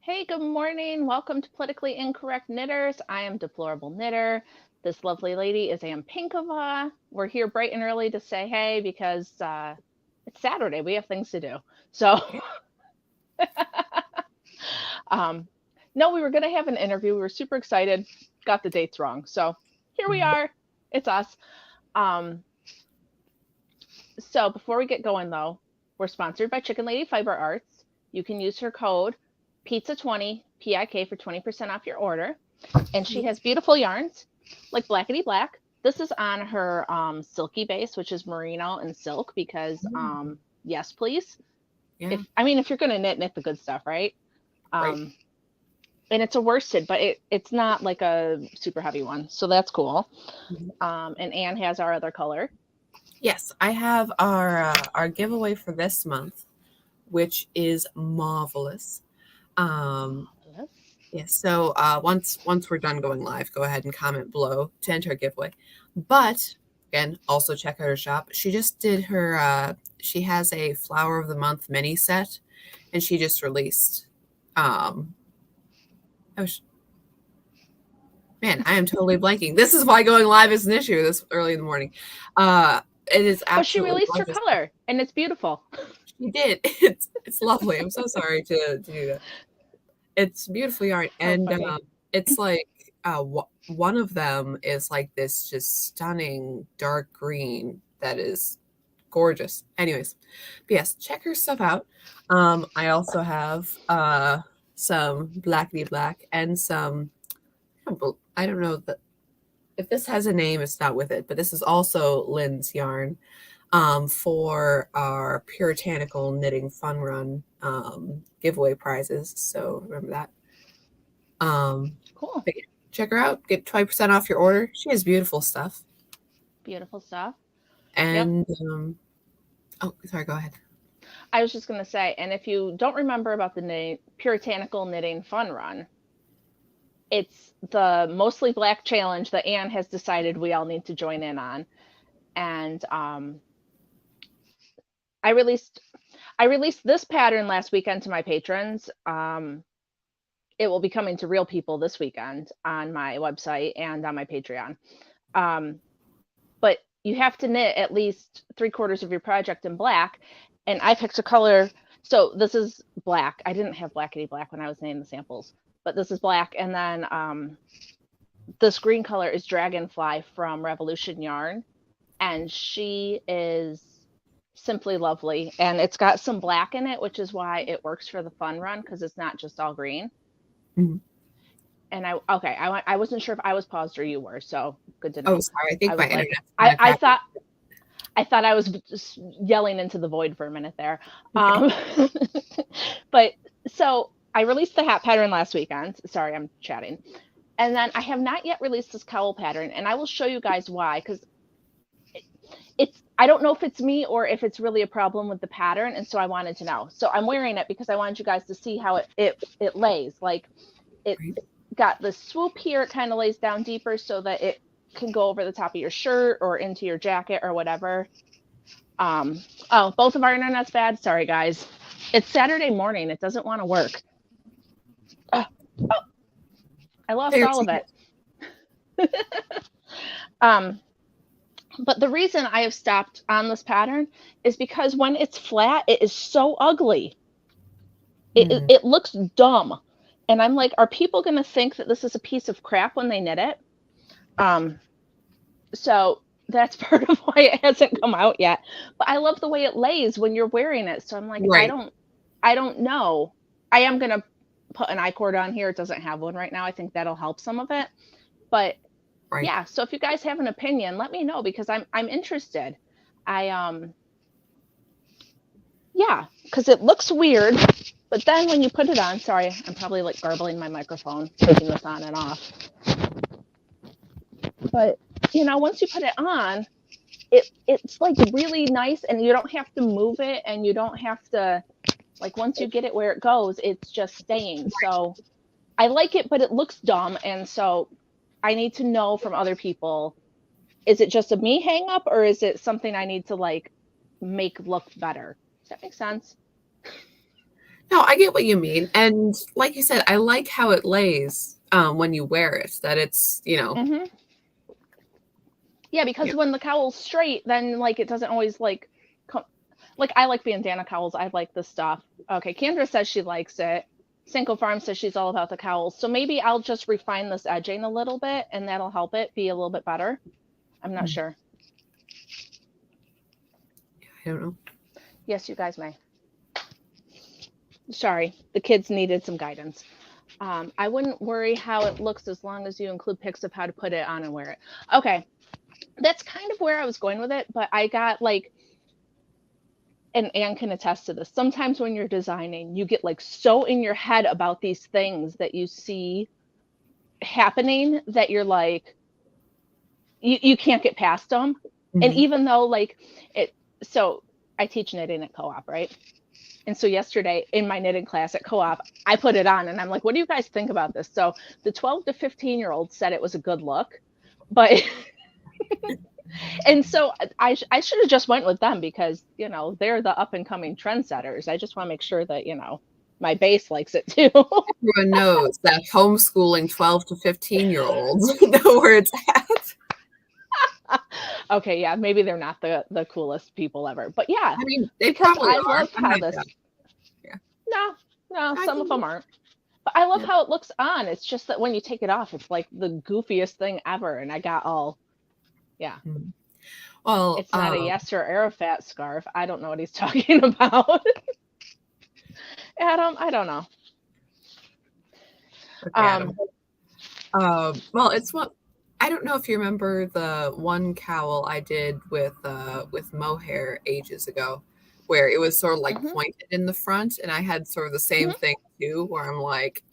Hey, good morning. Welcome to Politically Incorrect Knitters. I am Deplorable Knitter. This lovely lady is Ann Pinkova. We're here bright and early to say hey because it's Saturday. We have things to do. So, um, no, we were going to have an interview. We were super excited. Got the dates wrong. So, here we are. It's us. Um, so, before we get going, though, we're sponsored by Chicken Lady Fiber Arts. You can use her code PIZZA20, PIK, for 20% off your order. And she has beautiful yarns like Blackety Black. This is on her silky base, which is merino and silk because yes, please. Yeah. If you're gonna knit the good stuff, right? Right. And it's a worsted, but it's not like a super heavy one, so that's cool. And Anne has our other color. Yes, I have our giveaway for this month, which is marvelous. Yes. Yes. So once we're done going live, go ahead and comment below to enter a giveaway. But again, also check out her shop. She just did her. She has a Flower of the Month mini set, and she just released. I was, man, I am totally blanking. This is why going live is an issue this early in the morning. It is But she absolutely released her gorgeous. color, and it's beautiful. She did. It's lovely. I'm so sorry to do that. It's beautiful yarn, How and funny. it's like one of them is like this just stunning dark green that is gorgeous. Anyways, but yes, check her stuff out. I also have some Blackety Black and some. I don't know that if this has a name, it's not with it, but this is also Lynn's yarn for our Puritanical Knitting Fun Run giveaway prizes. So remember that. Cool. But yeah, check her out. Get 20% off your order. She has beautiful stuff. Beautiful stuff. Yep. And oh, sorry, go ahead. I was just going to say, and if you don't remember about the Puritanical Knitting Fun Run, it's the Mostly Black challenge that Anne has decided we all need to join in on. And I released this pattern last weekend to my patrons. It will be coming to real people this weekend on my website and on my Patreon. But you have to knit at least 3/4 of your project in black, and I picked a color. So this is black. I didn't have Blackety Black when I was knitting the samples, but this is black. And then this green color is Dragonfly from Revolution Yarn, and she is simply lovely. And it's got some black in it, which is why it works for the fun run because it's not just all green. Mhm. And I wasn't sure if I was paused or you were, so good to know. Oh, sorry. I think I my was like, internet's kind of I crappy. thought I was just yelling into the void for a minute there. But so I released the hat pattern last weekend. Sorry, I'm chatting. And then I have not yet released this cowl pattern, and I will show you guys why, because I don't know if it's me or if it's really a problem with the pattern, and so I wanted to know. So I'm wearing it because I wanted you guys to see how it lays. Like it's Right. got the swoop here, it kind of lays down deeper so that it can go over the top of your shirt or into your jacket or whatever. Oh, both of our internet's bad. Sorry, guys. It's Saturday morning. It doesn't want to work. Oh, I lost There all she of it. is. But the reason I have stopped on this pattern is because when it's flat, it is so ugly. It looks dumb. And I'm like, are people going to think that this is a piece of crap when they knit it? So that's part of why it hasn't come out yet. But I love the way it lays when you're wearing it. So I'm like, Right. I don't know. I am going to put an I-cord on here. It doesn't have one right now. I think that'll help some of it. But Right. yeah, so if you guys have an opinion, let me know because I'm interested. Yeah, because it looks weird, but then when you put it on, sorry, I'm probably like garbling my microphone, taking this on and off. But once you put it on, it's like really nice, and you don't have to move it, and you don't have to once you get it where it goes, it's just staying. So I like it, but it looks dumb, and so I need to know from other people, is it just a me hang up or is it something I need to make look better? Does that make sense? No, I get what you mean. And like you said, I like how it lays when you wear it, that it's, Hmm. Yeah, because yeah. when the cowl's straight, then like it doesn't always like come. Like I like bandana cowls. I like this stuff. Okay, Kendra says she likes it. Cinco Farm says she's all about the cowls. So maybe I'll just refine this edging a little bit, and that'll help it be a little bit better. I'm not sure. I don't know. Yes, you guys may. Sorry, the kids needed some guidance. I wouldn't worry how it looks as long as you include pics of how to put it on and wear it. Okay, that's kind of where I was going with it, but I got like, and Anne can attest to this. Sometimes when you're designing, you get like so in your head about these things that you see happening that you're like, you can't get past them. And Mhm. even though like so I teach knitting at co-op, right? And so yesterday in my knitting class at co-op, I put it on and I'm like, what do you guys think about this? So the 12 to 15-year-olds said it was a good look, but and so I should have just went with them because, they're the up and coming trendsetters. I just want to make sure that, my base likes it too. Everyone knows that homeschooling 12 to 15-year-olds know where it's at. Okay, yeah, maybe they're not the coolest people ever, but yeah, I mean, they because probably I are. love how this. Yeah. No, I some of can, them aren't. But I love yeah. how it looks on. It's just that when you take it off, it's like the goofiest thing ever. And I got all, yeah. Well, It's not a Yasser Arafat scarf. I don't know what he's talking about. Adam, I don't know. okay, Adam. Well, it's what I don't know if you remember the one cowl I did with mohair ages ago, where it was sort of like Hmm. pointed in the front, and I had sort of the same Hmm. thing too, where I'm like,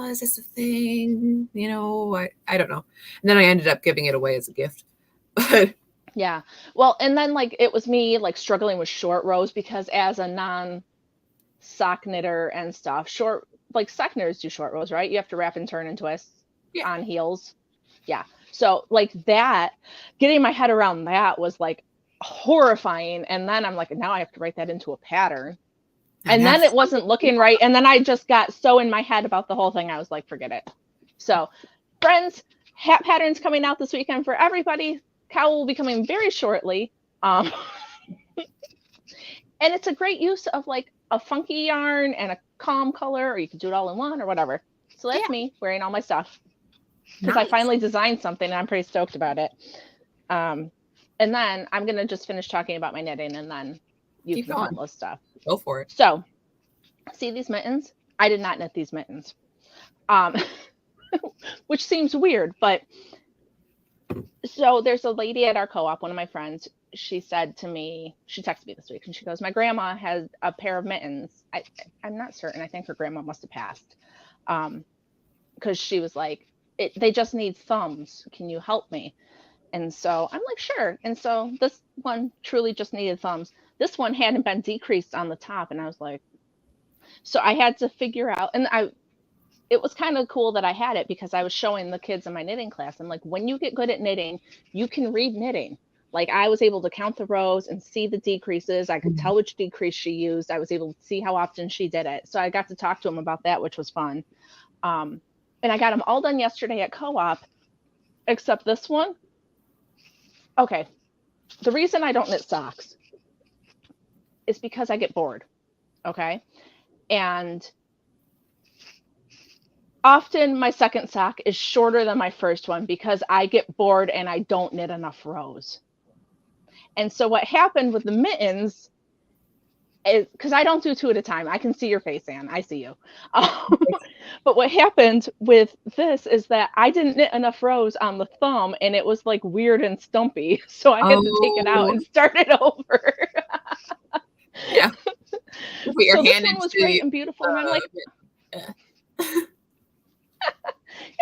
is this a thing? I don't know. And then I ended up giving it away as a gift. But Yeah. Well, and then like it was me like struggling with short rows because as a non sock knitter and stuff, like sock knitters do short rows, right? You have to wrap and turn and twist yeah, on heels. Yeah. So like that, getting my head around that was like horrifying. And then I'm like, now I have to write that into a pattern. I And have then it wasn't looking right. And then I just got so in my head about the whole thing. I was like, forget it. So friends, hat patterns coming out this weekend for everybody. Cowl will be coming very shortly. And it's a great use of like a funky yarn and a calm color, or you can do it all in one or whatever. So that's me wearing all my stuff because I nice. finally designed something and I'm pretty stoked about it. And then I'm going to just finish talking about my knitting and then you Keep can going. tell us stuff. Go for it. So, see these mittens? I did not knit these mittens. Which seems weird, but so there's a lady at our co-op, one of my friends, she said to me, she texted me this week and she goes, my grandma has a pair of mittens. I'm not certain. I think her grandma must have passed. Because she was like, they just need thumbs. Can you help me? And so I'm like, sure. And so this one truly just needed thumbs. This one hadn't been decreased on the top. And I was like, so I had to figure out, and it was kind of cool that I had it because I was showing the kids in my knitting class. I'm like, when you get good at knitting, you can read knitting. Like I was able to count the rows and see the decreases. I could tell which decrease she used. I was able to see how often she did it. So I got to talk to them about that, which was fun. And I got them all done yesterday at co-op, except this one. Okay. The reason I don't knit socks is because I get bored. Okay. And often my second sock is shorter than my first one because I get bored and I don't knit enough rows. And so what happened with the mittens is because I don't do two at a time. I can see your face, Anne. I see you. But what happened with this is that I didn't knit enough rows on the thumb and it was like weird and stumpy. So I had to take it out and start it over. Yeah. Put your So this hand one was into great and beautiful. And I'm like,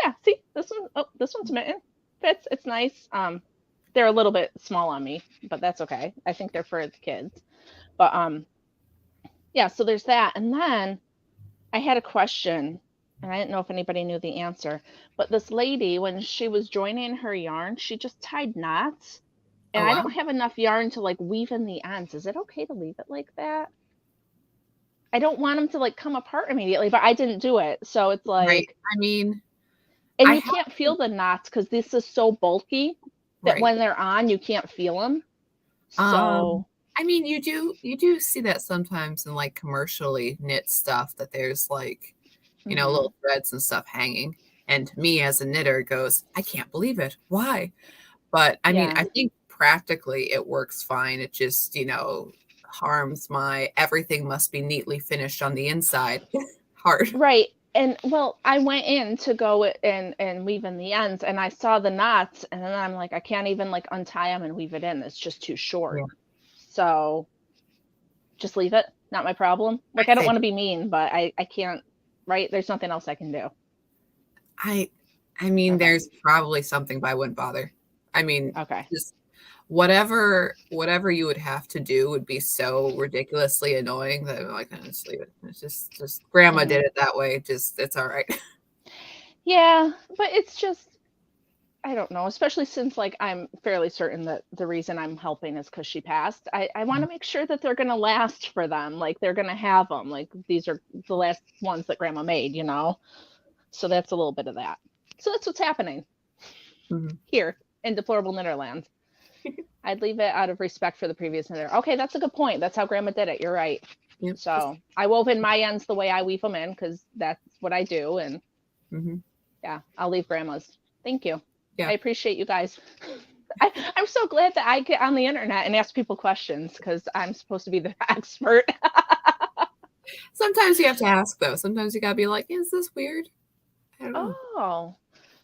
yeah, see this one. Oh, this one's mitten. Fits. It's nice. They're a little bit small on me, but that's okay. I think they're for the kids. But yeah, so there's that. And then I had a question, and I didn't know if anybody knew the answer. But this lady, when she was joining her yarn, she just tied knots. And I wow. don't have enough yarn to like weave in the ends. Is it okay to leave it like that? I don't want them to like come apart immediately, but I didn't do it. So it's Right. like, I mean, and I you have can't feel the knots because this is so bulky that right. when they're on, you can't feel them. Um, So, I mean, you do see that sometimes in like commercially knit stuff that there's like, mhm. little threads and stuff hanging. And to me as a knitter it goes, I can't believe it. Why? But I mean, Yeah. I think practically it works fine. It just, harms my everything must be neatly finished on the inside heart. Right. And well, I went in to go and weave in the ends and I saw the knots and then I'm like, I can't even like untie them and weave it in. It's just too short. Yeah. So just leave it. Not my problem. Like I I'd don't say want to be mean, but I can't, right? There's nothing else I can do. I I mean, Okay. there's probably something, but I wouldn't bother. I mean, Okay. just whatever you would have to do would be so ridiculously annoying that I'm like, just leave it. It's just grandma Hmm. did it that way. Just it's all right. Yeah, but it's just I don't know, especially since like I'm fairly certain that the reason I'm helping is because she passed. I want to make sure that they're gonna last for them. Like they're gonna have them. Like these are the last ones that grandma made, you know? So that's a little bit of that. So that's what's happening Mhm. here in deplorable Knitterland. I'd leave it out of respect for the previous knitter. Okay, that's a good point. That's how grandma did it. You're right. Yep. So I wove in my ends the way I weave them in because that's what I do. And Mhm. yeah, I'll leave grandma's. Thank you. Yeah. I appreciate you guys. I'm so glad that I get on the internet and ask people questions because I'm supposed to be the expert. Sometimes you have to ask though. Sometimes you gotta be like, is this weird? I don't know. Oh,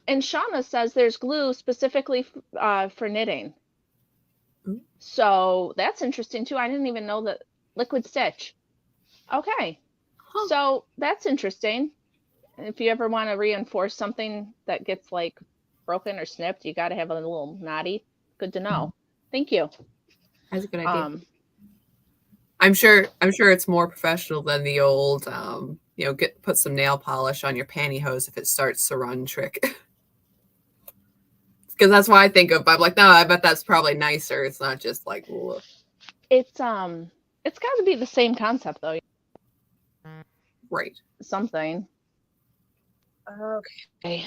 and Shauna says there's glue specifically for knitting. Mm. So that's interesting too. I didn't even know that liquid stitch. Okay, Huh. so that's interesting. If you ever want to reinforce something that gets like broken or snipped, you got to have a little knotty. Good to know. Thank you. That's a good idea. Um, I'm sure it's more professional than the old put some nail polish on your pantyhose if it starts to run trick. Because that's what I think of. I'm like, no, I bet that's probably nicer. It's not just like, ugh. it's got to be the same concept though. Right. Something. Okay.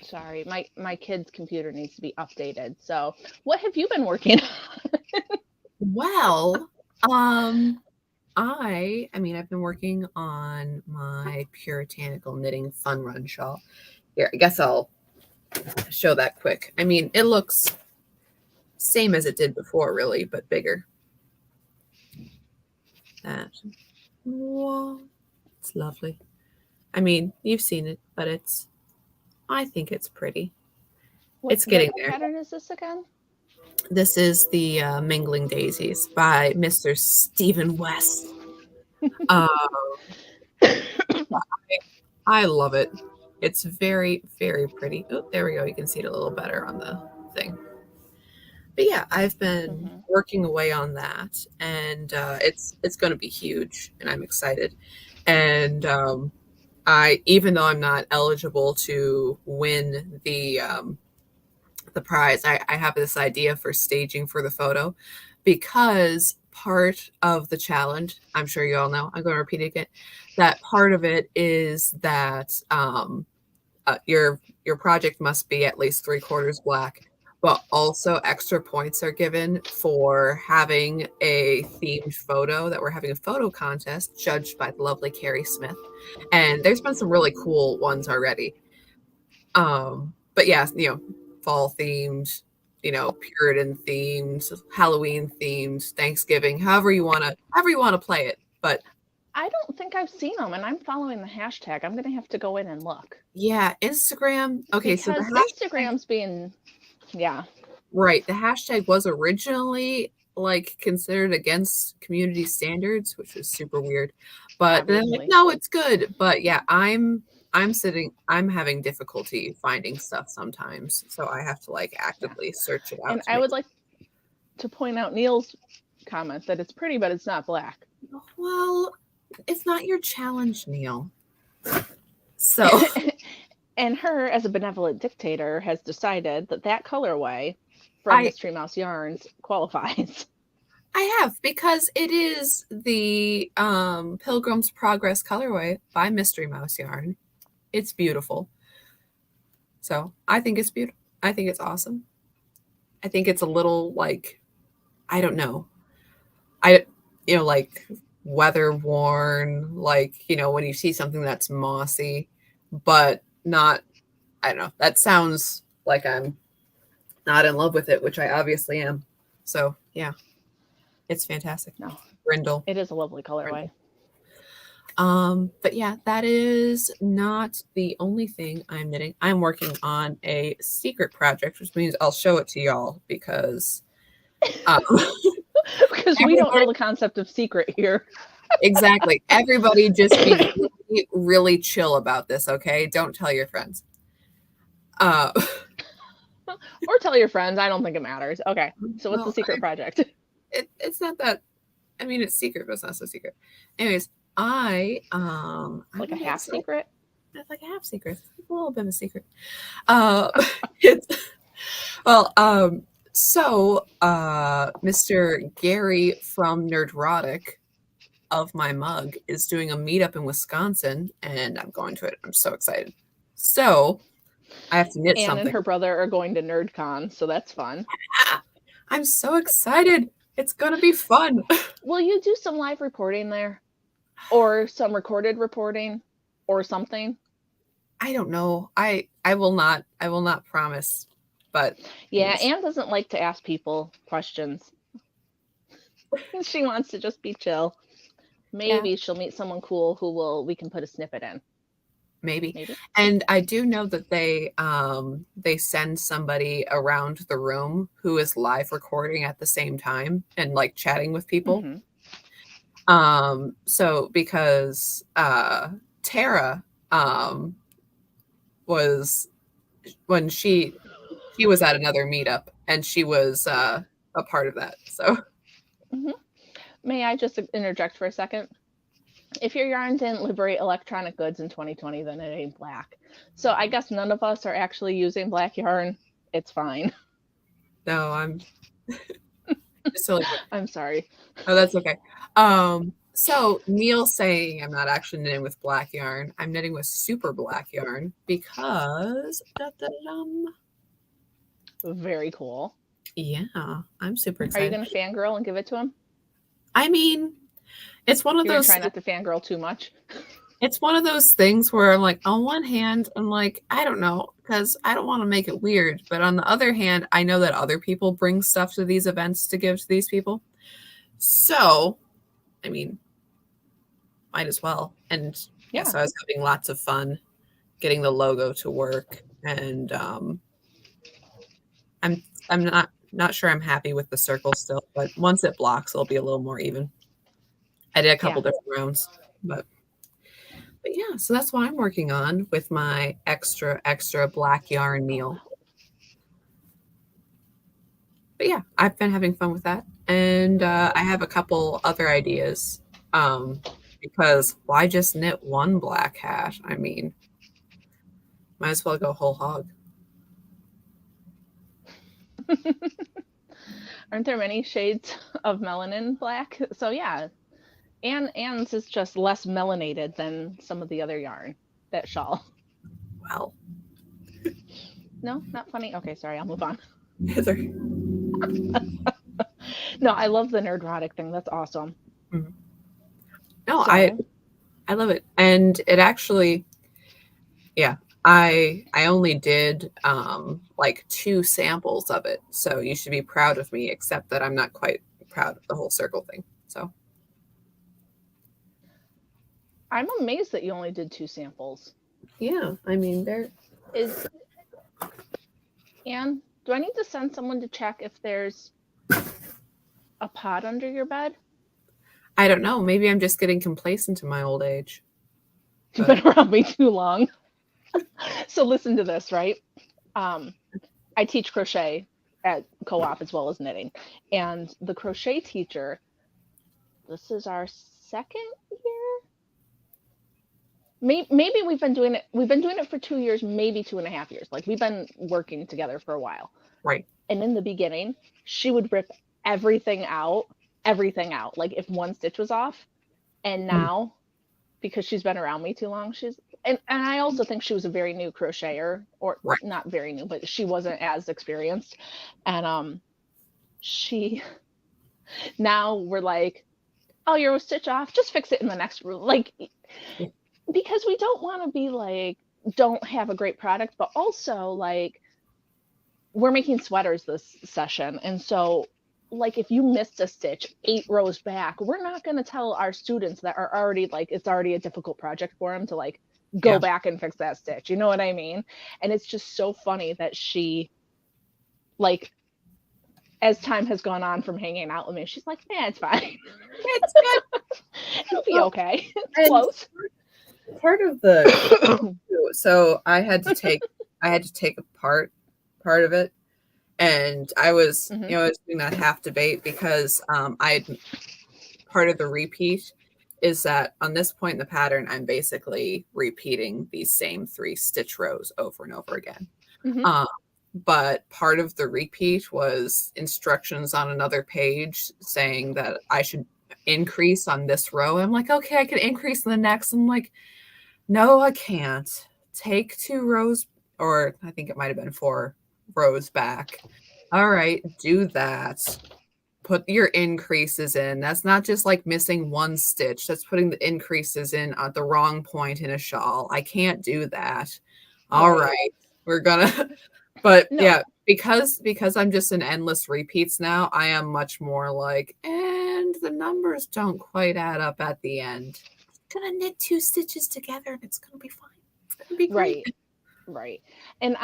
Sorry, my kid's computer needs to be updated. So, what have you been working on? Well, I mean, I've been working on my puritanical knitting fun run shawl. Here, I guess I'll show that quick. I mean, it looks same as it did before, really, but bigger. That, wow, it's lovely. I mean, you've seen it, but I think it's pretty. It's getting What there. pattern is this again? This is the Mingling Daisies by Mr. Stephen West. Um, I love it. It's very, very pretty. Oh, there we go. You can see it a little better on the thing. But yeah, I've been Hmm. working away on that, and it's going to be huge, and I'm excited. And I, even though I'm not eligible to win the prize, I have this idea for staging for the photo because part of the challenge, I'm sure you all know, I'm going to repeat it again, that part of it is that your project must be at least 3/4 black, but also extra points are given for having a themed photo, that we're having a photo contest judged by the lovely Carrie Smith. And there's been some really cool ones already. But yeah, fall themed, Puritan themed, Halloween themed, Thanksgiving, however you want to play it. But I don't think I've seen them, and I'm following the hashtag. I'm gonna have to go in and look yeah, Instagram. Okay, so the because hashtag, Instagram's being, yeah. right, the hashtag was originally like considered against community standards, which was super weird. But then like, Obviously. no, it's good. But yeah, I'm having difficulty finding stuff sometimes. So I have to like Yeah. actively search it And out to I make would like to point out Neil's comment that it's pretty, but it's not black. well, it's not your challenge, Neil. So And her, as a benevolent dictator, has decided that that colorway from I Mystery Mouse Yarns qualifies. I have, because it is the Pilgrim's Progress colorway by Mystery Mouse Yarn. It's beautiful. So I think it's beautiful. I think it's awesome. I think it's a little like, I don't know. Like weather worn, like, when you see something that's mossy, but not, I don't know. That sounds like I'm not in love with it, which I obviously am. So yeah, it's fantastic. No, Brindle. it is a lovely colorway. But yeah, that is not the only thing I'm knitting. I'm working on a secret project, which means I'll show it to y'all because because we don't know the concept of secret here. Exactly. Everybody just be really, really chill about this, okay? Don't tell your friends. Or tell your friends. I don't think it matters. Okay. So what's the secret project? It's not that, I mean, it's secret, but it's not so secret. Anyways, like a half secret? It's like a half secret. A little bit of a secret. So Mr. Gary from Nerdrotic of my mug is doing a meetup in Wisconsin, and I'm going to it. I'm so excited. So I have to knit something. Anne and her brother are going to NerdCon, so that's fun. Yeah, I'm so excited. It's gonna be fun. Will you do some live reporting there, or some recorded reporting, or something? I don't know. I will not promise. But yeah, Anne doesn't like to ask people questions. She wants to just be chill. Maybe she'll meet someone cool who we can put a snippet in. Maybe. And I do know that they send somebody around the room who is live recording at the same time and like chatting with people. Mm-hmm. So because Tara was, when she was at another meetup and she was a part of that. So mm-hmm. May I just interject for a second? If your yarn didn't liberate electronic goods in 2020, then it ain't black. So I guess none of us are actually using black yarn. It's fine. No, I'm silly. I'm sorry. Oh, that's okay. So Neil's saying I'm not actually knitting with black yarn. I'm knitting with super black yarn because very cool. Yeah, I'm super excited. Are you going to fangirl and give it to him? I mean, it's one of those. Try not to fangirl too much. It's one of those things where I'm like, on one hand, I'm like, I don't know, because I don't want to make it weird. But on the other hand, I know that other people bring stuff to these events to give to these people. So, I mean, might as well. And yeah, so I was having lots of fun getting the logo to work. And I'm not sure I'm happy with the circle still, but once it blocks, it'll be a little more even. I did a couple different rounds, but yeah, so that's what I'm working on with my extra black yarn meal. But yeah, I've been having fun with that. And I have a couple other ideas because why just knit one black hat? I mean, might as well go whole hog. Aren't there many shades of melanin black? So yeah, Anne's is just less melanated than some of the other yarn. That shawl. Well. No, not funny. Okay, sorry, I'll move on. Sorry. No, I love the Nerdrotic thing. That's awesome. Mm-hmm. No, so, I love it. And it actually, yeah, I only did like 2 samples of it. So you should be proud of me, except that I'm not quite proud of the whole circle thing. So I'm amazed that you only did 2 samples. Yeah, I mean, Anne, do I need to send someone to check if there's a pot under your bed? I don't know. Maybe I'm just getting complacent in my old age. You've been around me too long. So listen to this, right? I teach crochet at co-op as well as knitting. And the crochet teacher, this is our 2nd year? Maybe we've been doing it for 2 years, maybe 2.5 years. Like we've been working together for a while. Right. And in the beginning, she would rip everything out everything out. Like if one stitch was off, and now because she's been around me too long, and I also think she was a very new crocheter, or Right. not very new, but she wasn't as experienced. And she now we're like, oh, you're a stitch off, just fix it in the next room. Like, because we don't want to be like, don't have a great product, but also like we're making sweaters this session. And so like if you missed a stitch 8 rows back, we're not going to tell our students that are already like, it's already a difficult project for them to like go back and fix that stitch. You know what I mean? And it's just so funny that she, like, as time has gone on from hanging out with me, she's like, yeah, it's fine. It's good. It'll be okay. It's close. Part of the so I had to take apart part of it, and I was I was doing that half debate because part of the repeat is that on this point in the pattern I'm basically repeating these same 3 stitch rows over and over again. But part of the repeat was instructions on another page saying that I should increase on this row. I'm like, okay, I can increase in the next. I'm like, no, I can't. Take 2 rows, or I think it might have been 4 rows back. All right, do that. Put your increases in. That's not just like missing 1 stitch. That's putting the increases in at the wrong point in a shawl. I can't do that. All right, we're gonna... But yeah, because I'm just in endless repeats now, I am much more like, and the numbers don't quite add up at the end. I'm gonna knit 2 stitches together and it's gonna be fine. It's gonna be great. Right. And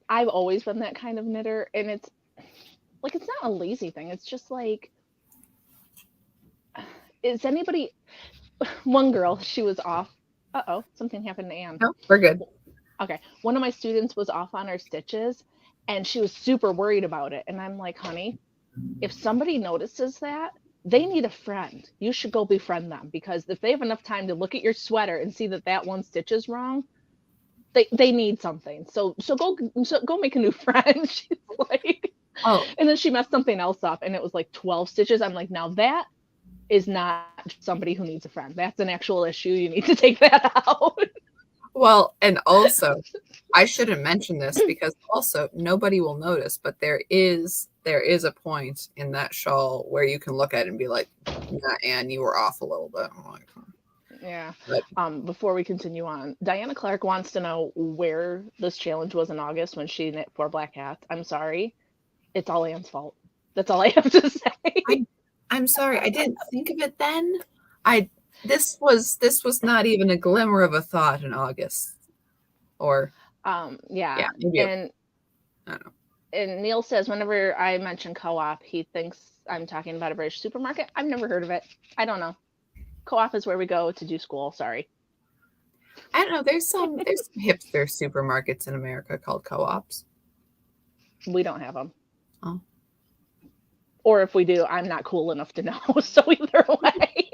I've always been that kind of knitter, and it's like, it's not a lazy thing. It's just like, is anybody... One girl, she was off. Uh-oh, something happened to Anne. No, we're good. Okay. One of my students was off on her stitches, and she was super worried about it. And I'm like, honey, if somebody notices that, they need a friend. You should go befriend them, because if they have enough time to look at your sweater and see that 1 stitch is wrong, they need something. So go make a new friend. She's like, oh. And then she messed something else up, and it was like 12 stitches. I'm like, now that is not somebody who needs a friend. That's an actual issue. You need to take that out. Well, and also, I shouldn't mention this because also nobody will notice, but there is a point in that shawl where you can look at it and be like, yeah, Anne, you were off a little bit. Like, yeah. But, before we continue on, Diana Clark wants to know where this challenge was in August when she knit 4 black hats. I'm sorry. It's all Anne's fault. That's all I have to say. I'm sorry. I didn't think of it then. This was not even a glimmer of a thought in August, or yeah. And I don't know. And Neil says whenever I mention co-op, he thinks I'm talking about a British supermarket. I've never heard of it. I don't know. Co-op is where we go to do school. Sorry. I don't know. There's some hipster supermarkets in America called co-ops. We don't have them. Oh. Or if we do, I'm not cool enough to know. So either way.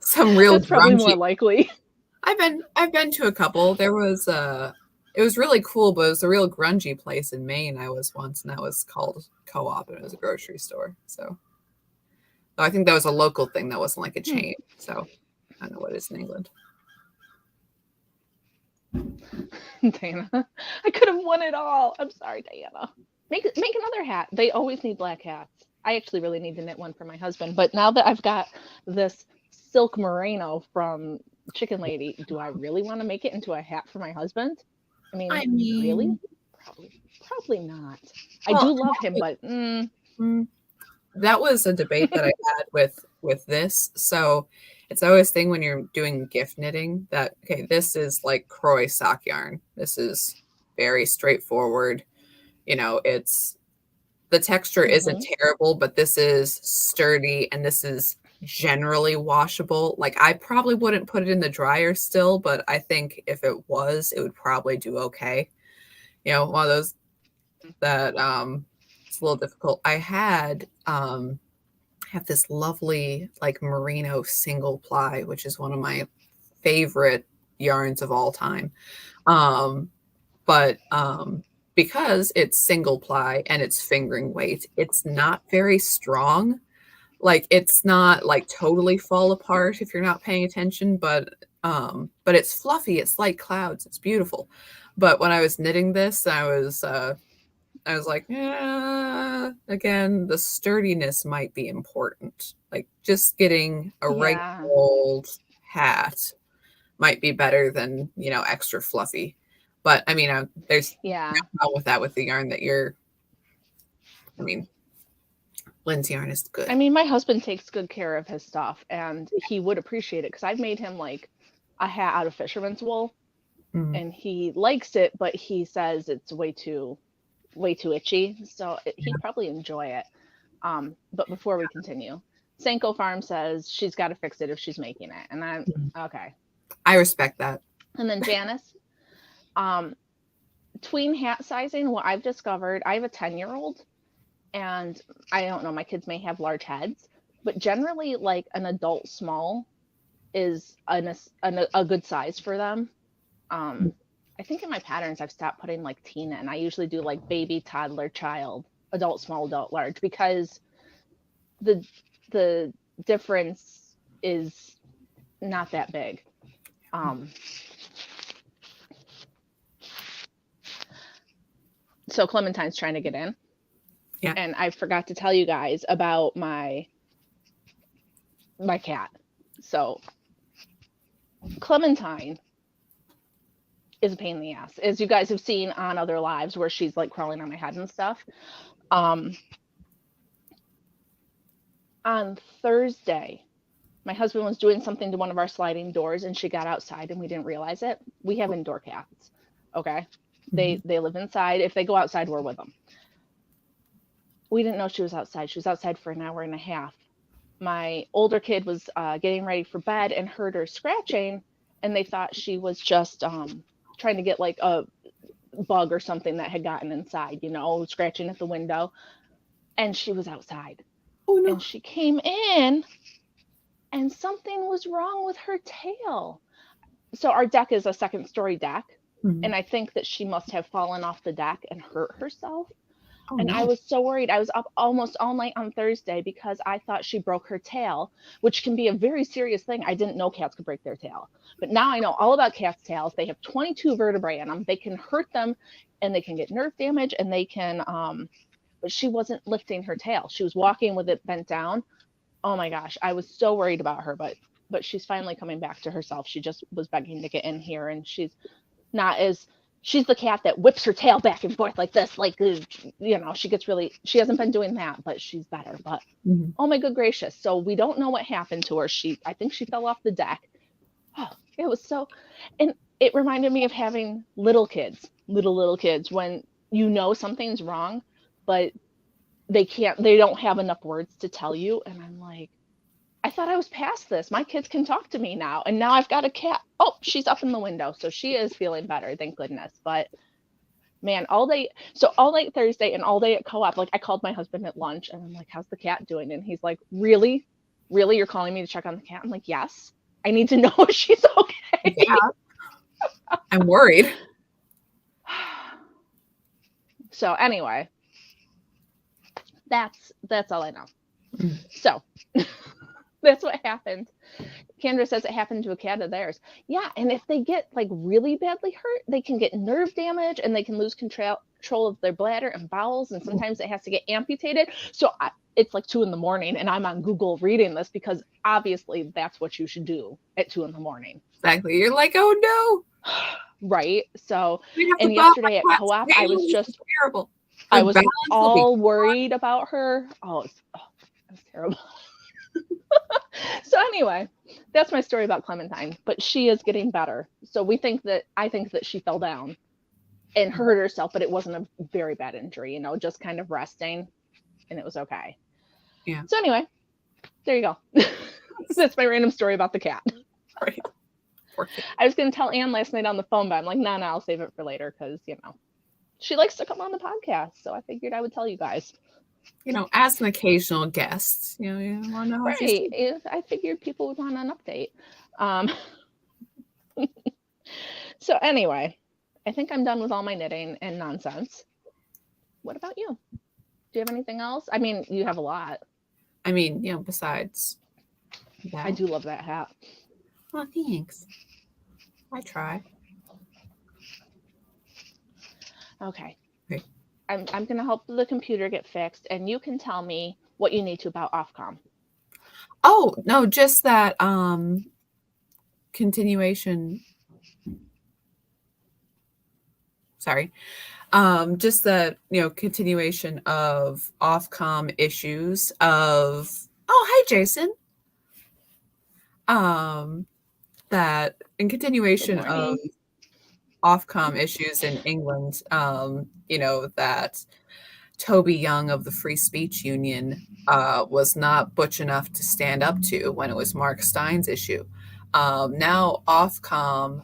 Some real That's probably more likely. I've been to a couple. There was it was really cool, but it was a real grungy place in Maine I was once, and that was called Co-op, and it was a grocery store. So I think that was a local thing. That wasn't like a chain. So I don't know what it is in England. Dana, I could have won it all. I'm sorry, Diana. Make another hat. They always need black hats. I actually really need to knit one for my husband, but now that I've got this silk merino from Chicken Lady, do I really want to make it into a hat for my husband? I mean really? Probably not. Well, I do love him, but that was a debate that I had with this. So it's always a thing when you're doing gift knitting that, okay, this is like Croy sock yarn. This is very straightforward. You know, it's the texture isn't terrible, but this is sturdy and this is generally washable. Like I probably wouldn't put it in the dryer still, but I think if it was, it would probably do okay. You know, one of those that it's a little difficult. I have this lovely like merino single ply, which is one of my favorite yarns of all time. But because it's single ply and it's fingering weight, it's not very strong. Like it's not like totally fall apart if you're not paying attention, but it's fluffy, it's like clouds, it's beautiful. But when I was knitting this, I was like, yeah, again, the sturdiness might be important. Like just getting a regular Yeah. old hat might be better than, extra fluffy. But I mean, there's Yeah. no problem with that with the yarn that I mean, Lindsay yarn is good. I mean, my husband takes good care of his stuff, and he would appreciate it because I've made him like a hat out of fisherman's wool, Mhm. and he likes it, but he says it's way too itchy. So he'd probably enjoy it. But before we continue, Sanko Farm says she's got to fix it if she's making it, and I'm okay. I respect that. And then Janice, tween hat sizing. What I've discovered, I have a 10-year-old, and I don't know, my kids may have large heads, but generally, like an adult small is a good size for them. I think in my patterns I've stopped putting like teen in. I usually do like baby, toddler, child, adult, small, adult, large, because the difference is not that big. So Clementine's trying to get in. Yeah. And I forgot to tell you guys about my cat. So Clementine is a pain in the ass, as you guys have seen on other lives where she's like crawling on my head and stuff. On Thursday, my husband was doing something to one of our sliding doors and she got outside and we didn't realize it. We have indoor cats. Okay. They live inside. If they go outside, we're with them. We didn't know she was outside. She was outside for an hour and a half. My older kid was getting ready for bed and heard her scratching, and they thought she was just trying to get like a bug or something that had gotten inside, scratching at the window. And she was outside. Oh, no. And she came in and something was wrong with her tail. So our deck is a second story deck. And I think that she must have fallen off the deck and hurt herself. Oh, and no. I was so worried. I was up almost all night on Thursday because I thought she broke her tail, which can be a very serious thing. I didn't know cats could break their tail. But now I know all about cats' tails. They have 22 vertebrae in them. They can hurt them and they can get nerve damage and they can, but she wasn't lifting her tail. She was walking with it bent down. Oh my gosh. I was so worried about her, but she's finally coming back to herself. She just was begging to get in here, and she's the cat that whips her tail back and forth like this, like, she hasn't been doing that, but she's better. But oh my good gracious. So we don't know what happened to her. I think she fell off the deck. Oh, it was so, and it reminded me of having little kids when something's wrong, but they don't have enough words to tell you. And I'm like, I thought I was past this. My kids can talk to me now. And now I've got a cat. Oh, she's up in the window. So she is feeling better. Thank goodness. But man, all night Thursday and all day at co-op, like I called my husband at lunch and I'm like, how's the cat doing? And he's like, really? You're calling me to check on the cat? I'm like, yes, I need to know if she's okay. Yeah. I'm worried. So anyway, that's all I know. So that's what happened. Kendra says it happened to a cat of theirs. Yeah, and if they get like really badly hurt, they can get nerve damage and they can lose control of their bladder and bowels, and sometimes it has to get amputated. So it's like 2 a.m. and I'm on Google reading this because obviously that's what you should do at 2 a.m. Exactly. You're like, oh no. Right. So, and yesterday at co-op, I was just terrible. I was all worried about her. It was terrible. So anyway, that's my story about Clementine, but she is getting better. So I think that she fell down and hurt herself, but it wasn't a very bad injury, just kind of resting, and it was okay. Yeah. So anyway, there you go. That's my random story about the cat. Right. I was going to tell Anne last night on the phone, but I'm like, no, I'll save it for later because, she likes to come on the podcast. So I figured I would tell you guys. As an occasional guest, you want to know. Right. I figured people would want an update. So anyway, I think I'm done with all my knitting and nonsense. what about you? Do you have anything else? I mean, you have a lot. I mean, besides that. I do love that hat. Well, thanks. I try. Okay. Okay. I'm going to help the computer get fixed, and you can tell me what you need to about Ofcom. Oh, no, just that continuation. Sorry. Just the, continuation of Ofcom issues of, oh, hi, Jason. That in continuation of Ofcom issues in England, that Toby Young of the Free Speech Union was not butch enough to stand up to when it was Mark Stein's issue. Now Ofcom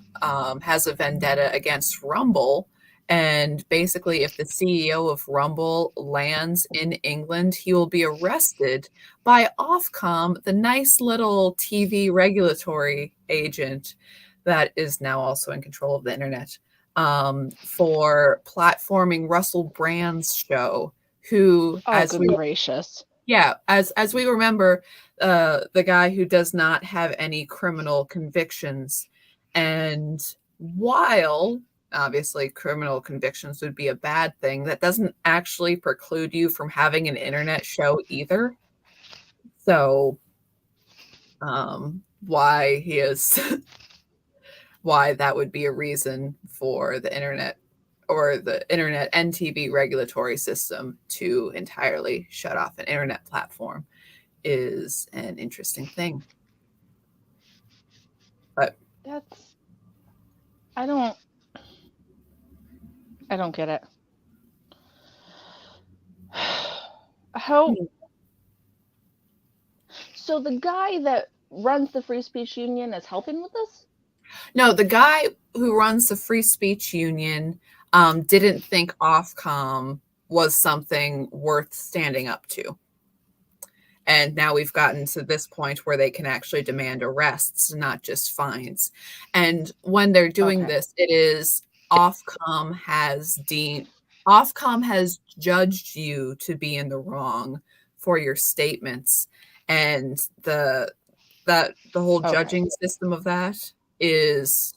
has a vendetta against Rumble. And basically, if the CEO of Rumble lands in England, he will be arrested by Ofcom, the nice little TV regulatory agent that is now also in control of the internet, for platforming Russell Brand's show, who, gracious. Yeah, as we remember, the guy who does not have any criminal convictions. And while obviously criminal convictions would be a bad thing, that doesn't actually preclude you from having an internet show either. So why he is why that would be a reason for the internet or the internet and TV regulatory system to entirely shut off an internet platform is an interesting thing. But I don't get it. How? So the guy that runs the Free Speech Union is helping with this? No, the guy who runs the Free Speech Union didn't think Ofcom was something worth standing up to. And now we've gotten to this point where they can actually demand arrests, not just fines. And when they're doing this, it is Ofcom has judged you to be in the wrong for your statements. And the whole judging system of that is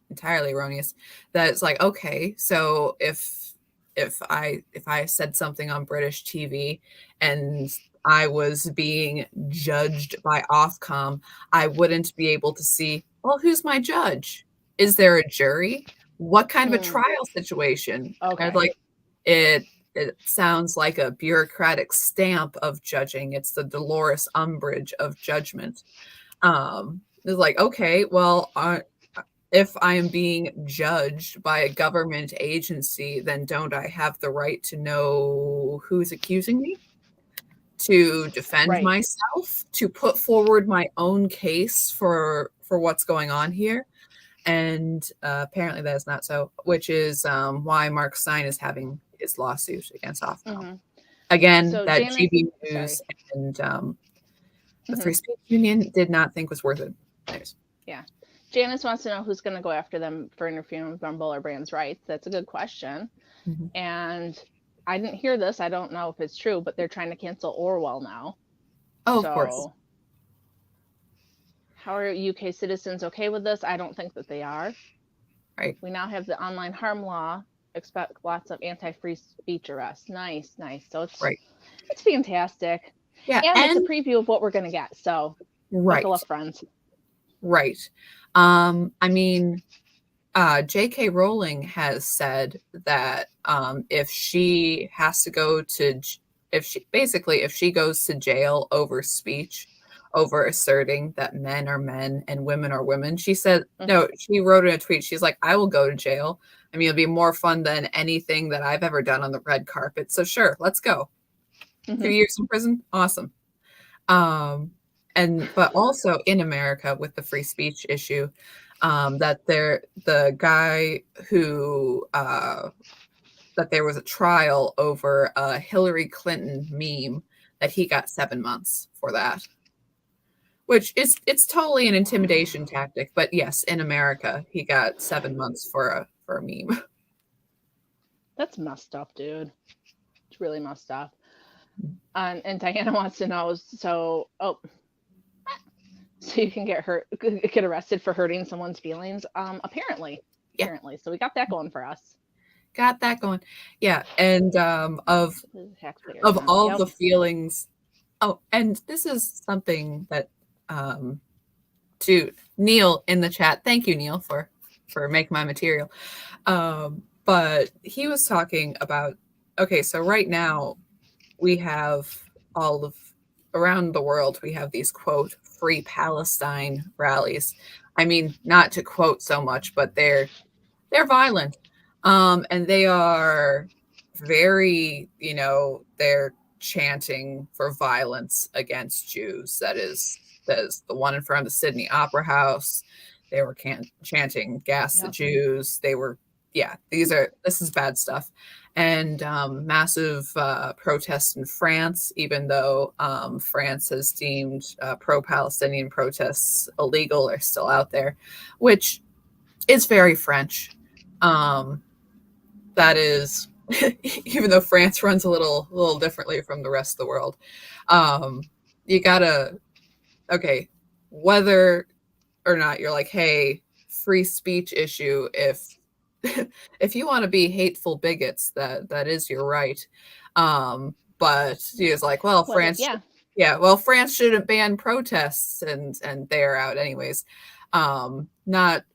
entirely erroneous. That it's like, okay, so if I said something on British TV and I was being judged by Ofcom, I wouldn't be able to see, well, who's my judge? Is there a jury? What kind of a trial situation? Okay. Like it sounds like a bureaucratic stamp of judging. It's the Dolores Umbridge of judgment. It's like, okay, well, if I am being judged by a government agency, then don't I have the right to know who's accusing me? To defend myself, to put forward my own case for what's going on here. And apparently that is not so, which is why Mark Stein is having his lawsuit against Ofcom. Again, so that GB News and the Free Speech Union did not think was worth it. Yeah. Janice wants to know who's going to go after them for interfering with Rumble or Brand's rights. That's a good question. And I didn't hear this. I don't know if it's true, but they're trying to cancel Orwell now. Oh, of course. How are UK citizens okay with this? I don't think that they are. Right. We now have the online harm law. Expect lots of anti-free speech arrests. Nice. So it's fantastic. Yeah, and it's a preview of what we're going to get. So buckle up, friends. Right. I mean, J.K. Rowling has said that if she goes to jail over speech, over asserting that men are men and women are women, she said, no, she wrote in a tweet, she's like, I will go to jail. I mean, it'll be more fun than anything that I've ever done on the red carpet. So sure, let's go. 2 years in prison. Awesome. But also in America with the free speech issue, that the guy who that there was a trial over a Hillary Clinton meme that he got 7 months for that, which it's totally an intimidation tactic. But yes, in America, he got 7 months for a meme. That's messed up, dude. It's really messed up. And Diana wants to know, so you can get arrested for hurting someone's feelings. Apparently, Yeah. apparently. So we got that going for us. Got that going. Yeah, and of Taxpayers. all Yep. the feelings. Oh, and this is something that to Neil in the chat. Thank you, Neil, for making my material. But he was talking about, okay, so right now we have all of around the world, we have these quote free Palestine rallies. I mean, not to quote so much, but they're violent. And they are very, they're chanting for violence against Jews. That is the one in front of the Sydney Opera House. They were chanting "Gas the Jews." They were, this is bad stuff. And massive protests in France, even though France has deemed pro-Palestinian protests illegal, are still out there, which is very French. That is, even though France runs a little differently from the rest of the world, you gotta, okay, whether or not you're like, hey, free speech issue, if you want to be hateful bigots, that is your right. But he was like, well, France, France shouldn't ban protests, and they're out anyways. Not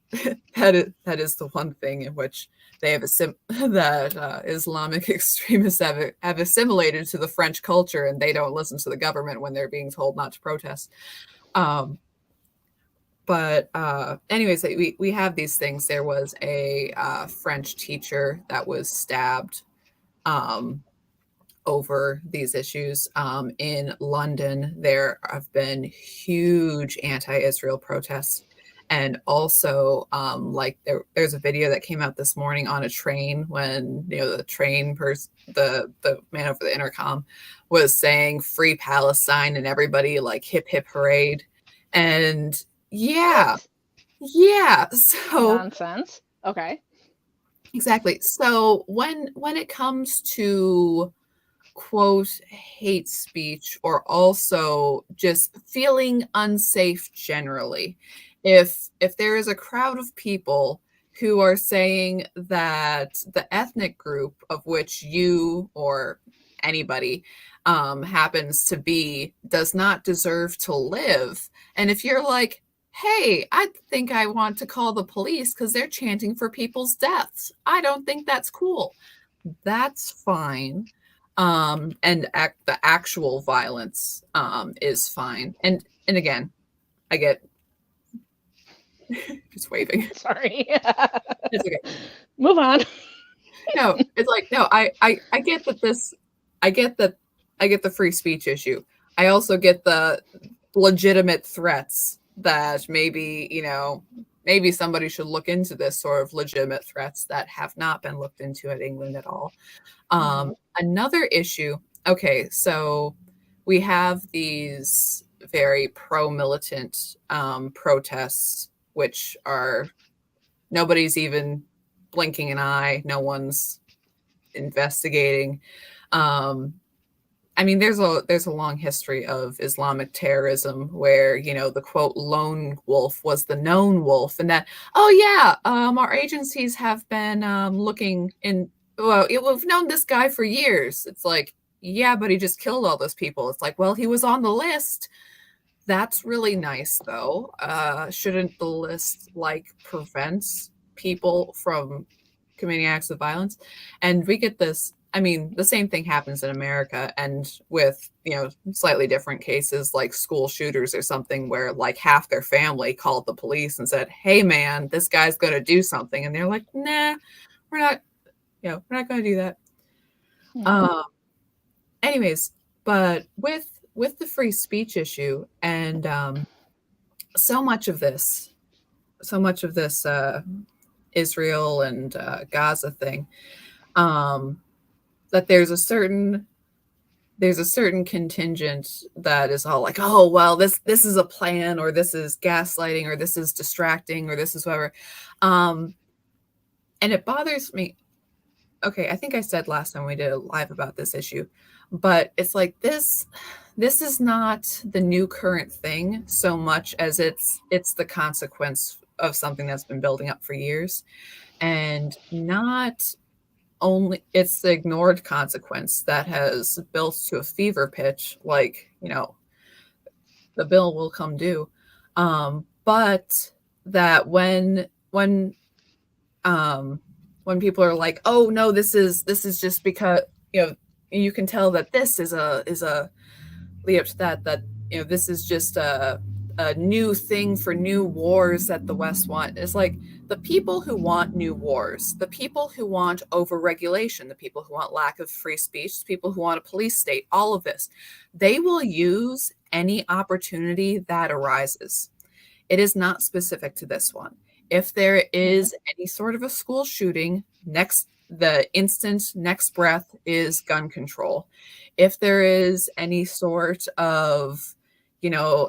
that is the one thing in which they have that Islamic extremists have assimilated to the French culture, and they don't listen to the government when they're being told not to protest. But anyways, we have these things. There was a French teacher that was stabbed over these issues. In London, there have been huge anti-Israel protests. And also, there's a video that came out this morning on a train when the train person, the man over the intercom, was saying "Free Palestine" and everybody like hip hip parade, and yeah. So nonsense. Okay. Exactly. So when it comes to quote hate speech, or also just feeling unsafe generally, if there is a crowd of people who are saying that the ethnic group of which you or anybody happens to be does not deserve to live, and if you're like, hey, I think I want to call the police because they're chanting for people's deaths, I don't think that's cool, that's fine. And the actual violence is fine. And again, I get just waving. Sorry. It's okay. Move on. No, it's like, no, I get that I get the free speech issue. I also get the legitimate threats that maybe somebody should look into this sort of legitimate threats that have not been looked into at England at all. Another issue, okay, so we have these very pro-militant protests, which are, nobody's even blinking an eye, no one's investigating. I mean, there's a long history of Islamic terrorism where, the quote lone wolf was the known wolf, and that, our agencies have been looking in. Well, we've known this guy for years. It's like, yeah, but he just killed all those people. It's like, well, he was on the list. That's really nice, though. Shouldn't the list prevent people from committing acts of violence? And we get this. I mean, the same thing happens in America, and with, slightly different cases like school shooters or something, where half their family called the police and said, hey man, this guy's going to do something. And they're like, nah, we're not going to do that. Anyways, but with the free speech issue and so much of this Israel and Gaza thing, that there's a certain contingent that is all like, oh well, this is a plan, or this is gaslighting, or this is distracting, or this is whatever, and it bothers me. okay, I think I said last time we did a live about this issue, but it's like this is not the new current thing so much as it's the consequence of something that's been building up for years. And not only it's the ignored consequence that has built to a fever pitch, like, the bill will come due. But that when people are like, oh no, this is just because, you can tell that this is a lead up to that this is just a new thing for new wars that the West want. It's like the people who want new wars, the people who want overregulation, the people who want lack of free speech, the people who want a police state, all of this, they will use any opportunity that arises. It is not specific to this one. If there is any sort of a school shooting, the instant next breath is gun control. If there is any sort of,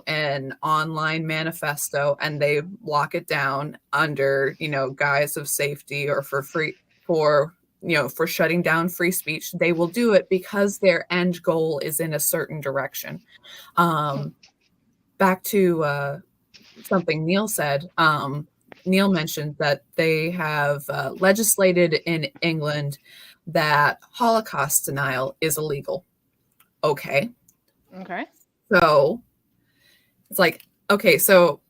an online manifesto and they lock it down under, guise of safety or for shutting down free speech, they will do it because their end goal is in a certain direction. Back to something Neil said. Neil mentioned that they have legislated in England that Holocaust denial is illegal. Okay. So it's like, okay, so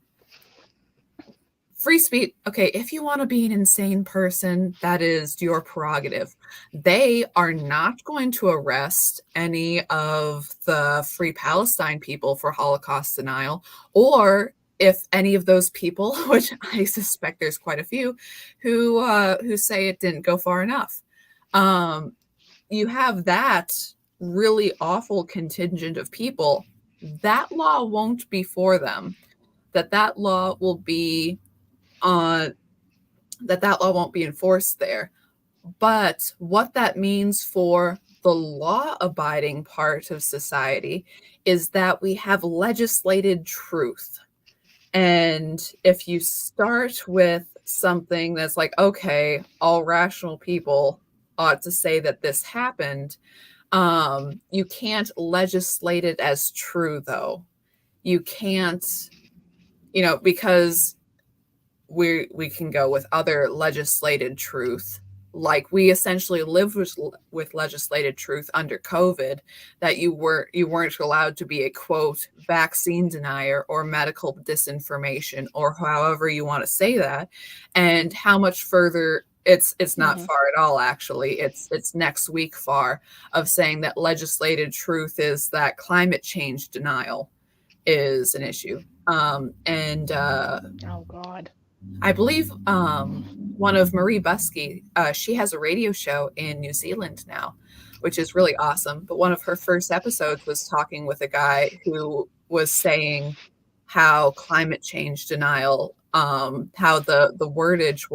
free speech. Okay, if you want to be an insane person, that is your prerogative. They are not going to arrest any of the Free Palestine people for Holocaust denial, or if any of those people, which I suspect there's quite a few, who say it didn't go far enough. You have that really awful contingent of people. That law won't be for them. That law will be that law won't be enforced there. But what that means for the law-abiding part of society is that we have legislated truth. And if you start with something that's like, okay, all rational people ought to say that this happened, you can't legislate it as true, though. You can't, because we can go with other legislated truth. Like we essentially lived with legislated truth under COVID, that you weren't allowed to be a quote vaccine denier or medical disinformation, or however you want to say that. And how much further it's not far at all, actually. It's next week far of saying that legislated truth is that climate change denial is an issue. Oh God. I believe one of Marie Buskey, she has a radio show in New Zealand now, which is really awesome. But one of her first episodes was talking with a guy who was saying how climate change denial, how the wordage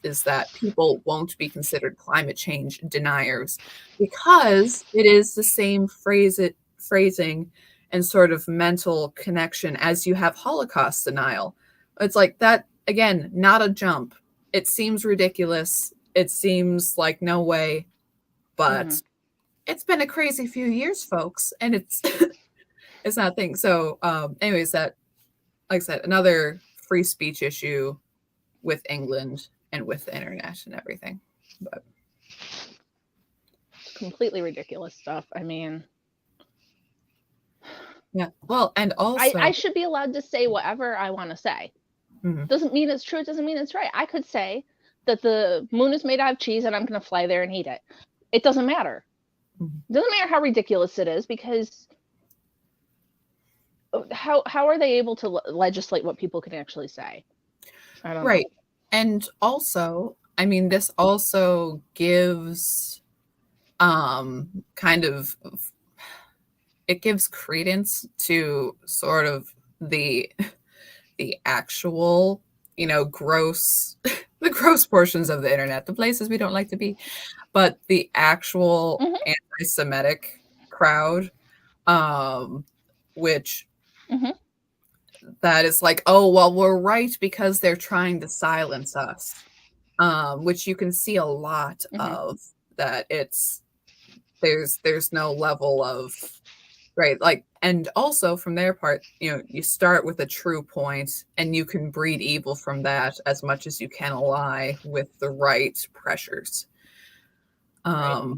is that people won't be considered climate change deniers because it is the same phrasing and sort of mental connection as you have Holocaust denial. It's like that. Again, not a jump. It seems ridiculous. It seems like no way, but it's been a crazy few years, folks, and it's not a thing. So, anyways, that, like I said, another free speech issue with England and with the internet and everything. But completely ridiculous stuff. I mean, yeah. Well, and also, I should be allowed to say whatever I want to say. Doesn't mean it's true. It doesn't mean it's right. I could say that the moon is made out of cheese and I'm going to fly there and eat it. It doesn't matter. It doesn't matter how ridiculous it is, because how are they able to legislate what people can actually say? I don't know. And also, I mean, this also gives it gives credence to sort of the actual, gross, the gross portions of the internet, the places we don't like to be, but the actual anti-Semitic crowd, which that is like, oh, well, we're right because they're trying to silence us, which you can see a lot of that there's no level of right, like, and also from their part, you start with a true point and you can breed evil from that as much as you can a lie with the right pressures. Right.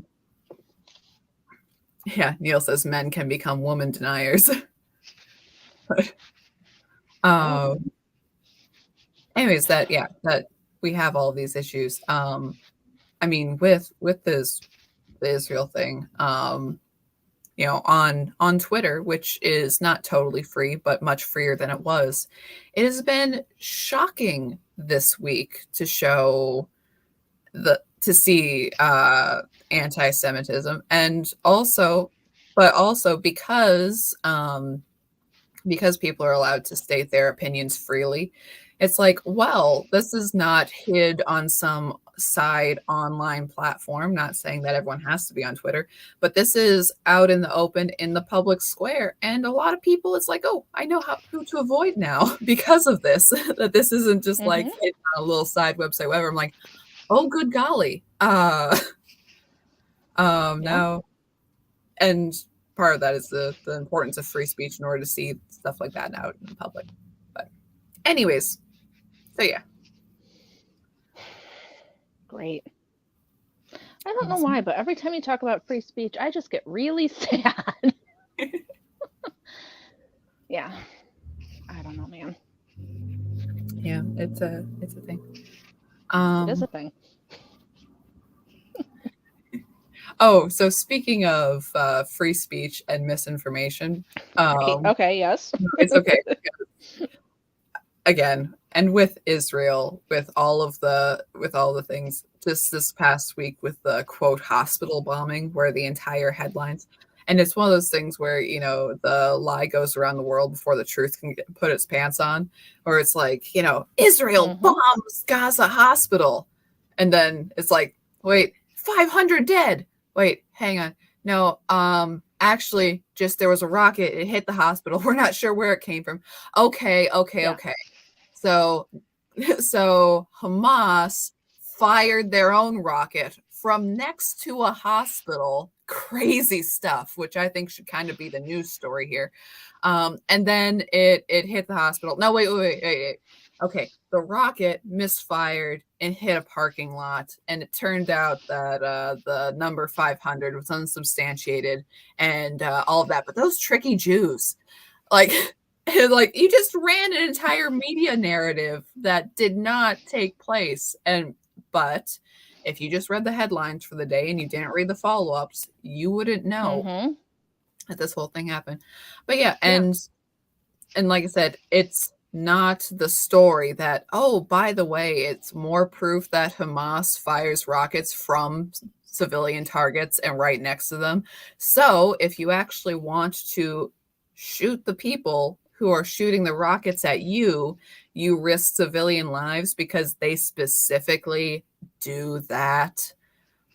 Yeah, Neil says men can become woman deniers. But, anyways, that we have all these issues. I mean, with the Israel thing, on Twitter, which is not totally free, but much freer than it was, it has been shocking this week to see anti-Semitism, and also because people are allowed to state their opinions freely. It's like, well, this is not hid on some side online platform. Not saying that everyone has to be on Twitter, but this is out in the open in the public square. And a lot of people, it's like, oh, I know who to avoid now because of this, that this isn't just like hidden on a little side website, whatever. I'm like, oh, good golly. Now, and part of that is the importance of free speech in order to see stuff like that out in the public. But anyways, so yeah. Great. I don't know why, but every time you talk about free speech, I just get really sad. Yeah. I don't know, man. Yeah, it's a thing. It is a thing. Oh, so speaking of free speech and misinformation, okay, yes, it's okay. Again, and with Israel, with all the things, just this past week with the quote hospital bombing, where the entire headlines, and it's one of those things where the lie goes around the world before the truth can put its pants on, or it's like Israel bombs Gaza hospital, and then it's like, wait, 500 dead. Wait, hang on. No, actually, just there was a rocket. It hit the hospital. We're not sure where it came from. Okay. So Hamas fired their own rocket from next to a hospital. Crazy stuff, which I think should kind of be the news story here. And then it hit the hospital. No, wait. Okay, the rocket misfired and hit a parking lot, and it turned out that the number 500 was unsubstantiated and all of that. But those tricky Jews, like you just ran an entire media narrative that did not take place. But if you just read the headlines for the day and you didn't read the follow-ups, you wouldn't know that this whole thing happened. But yeah, and like I said, it's not the story that, oh, by the way, it's more proof that Hamas fires rockets from civilian targets and right next to them. So if you actually want to shoot the people who are shooting the rockets at you, you risk civilian lives because they specifically do that.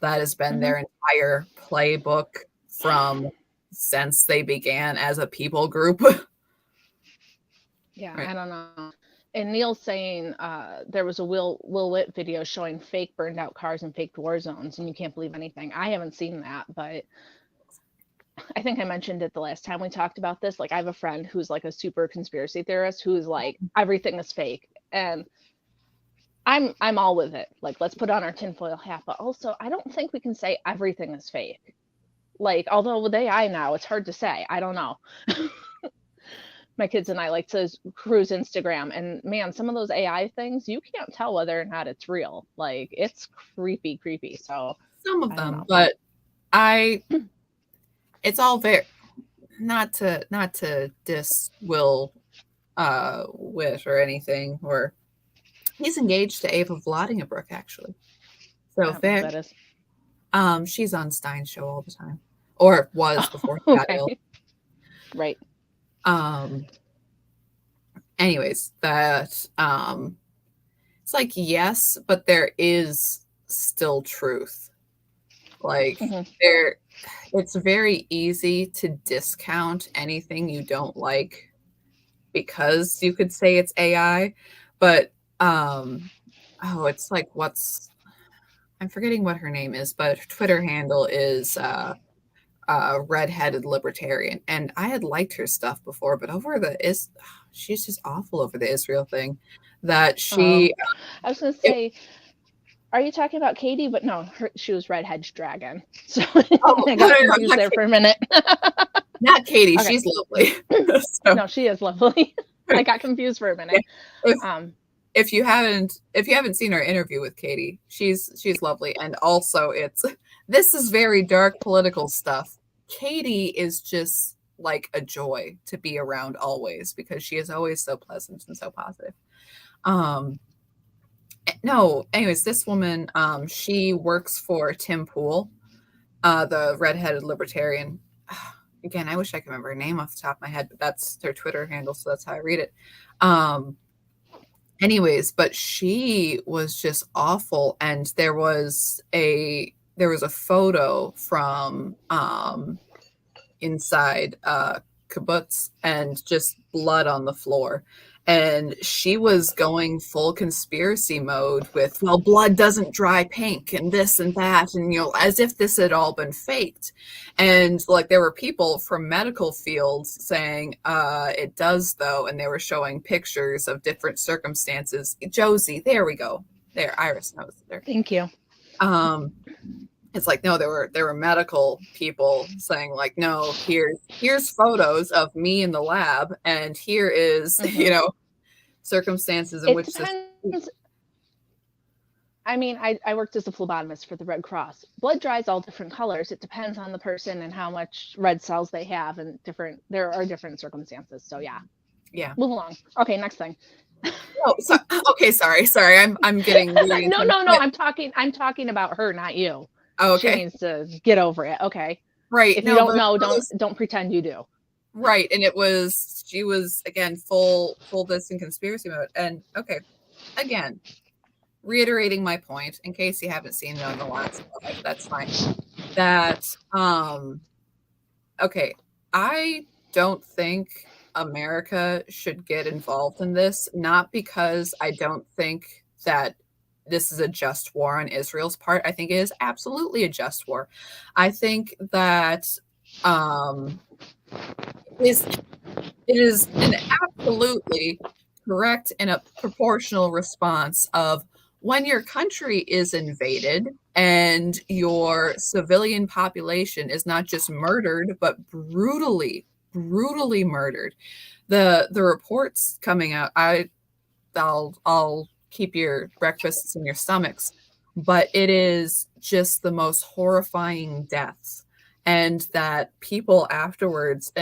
That has been their entire playbook since they began as a people group. Yeah, right. I don't know. And Neil's saying there was a Will Witt video showing fake burned out cars and fake war zones, and you can't believe anything. I haven't seen that, but I think I mentioned it the last time we talked about this. Like, I have a friend who's like a super conspiracy theorist who's like, everything is fake. And I'm all with it. Like, let's put on our tinfoil hat. But also, I don't think we can say everything is fake. Like, although with AI now, it's hard to say. I don't know. My kids and I like to cruise Instagram, and man, some of those AI things, you can't tell whether or not it's real. Like, it's creepy. So some of them, but it's all very not to diss Will Witt or anything, or he's engaged to Ava Vladimir actually. So that is. She's on Stein's show all the time, or was before he got ill. Right. Anyways, that it's like, yes, but there is still truth. Like it's very easy to discount anything you don't like because you could say it's AI, but it's like I'm forgetting what her name is, but her Twitter handle is redheaded libertarian. And I had liked her stuff before, but she's just awful over the Israel thing. That she, I was gonna say, are you talking about Katie? But no, she was Red Hedge Dragon. So I got confused there for a minute. Not Katie. Okay. She's lovely. So, no, she is lovely. I got confused for a minute. If you haven't seen our interview with Katie, she's lovely. And also this is very dark political stuff. Katie is just like a joy to be around always, because she is always so pleasant and so positive. No, anyways, this woman, she works for Tim Pool, the redheaded libertarian. Again, I wish I could remember her name off the top of my head, but that's their Twitter handle, so that's how I read it. Anyways, but she was just awful, and there was a photo from inside kibbutz, and just blood on the floor. And she was going full conspiracy mode with, well, blood doesn't dry pink and this and that, and as if this had all been faked. And like, there were people from medical fields saying it does though, and they were showing pictures of different circumstances. Josie, there we go. There, Iris knows there. Thank you. It's like, no, there were medical people saying like, no, here's photos of me in the lab, and here is circumstances in which depends. I mean, I worked as a phlebotomist for the Red Cross. Blood dries all different colors. It depends on the person and how much red cells they have, and there are different circumstances. So yeah. Move along. Okay, next thing. Okay, sorry. I'm getting really no. I'm talking about her, not you. Oh, okay. She needs to get over it. Okay. Right. If you don't know, don't pretend you do. Right. And she was again full this in conspiracy mode. And okay, again, reiterating my point in case you haven't seen it on the last slide, that's fine. That okay, I don't think America should get involved in this, not because I don't think that this is a just war on Israel's part. I think it is absolutely a just war. I think that it is an absolutely correct and a proportional response of when your country is invaded and your civilian population is not just murdered, but brutally murdered. The reports coming out, I'll keep your breakfasts in your stomachs, but it is just the most horrifying deaths. And that people afterwards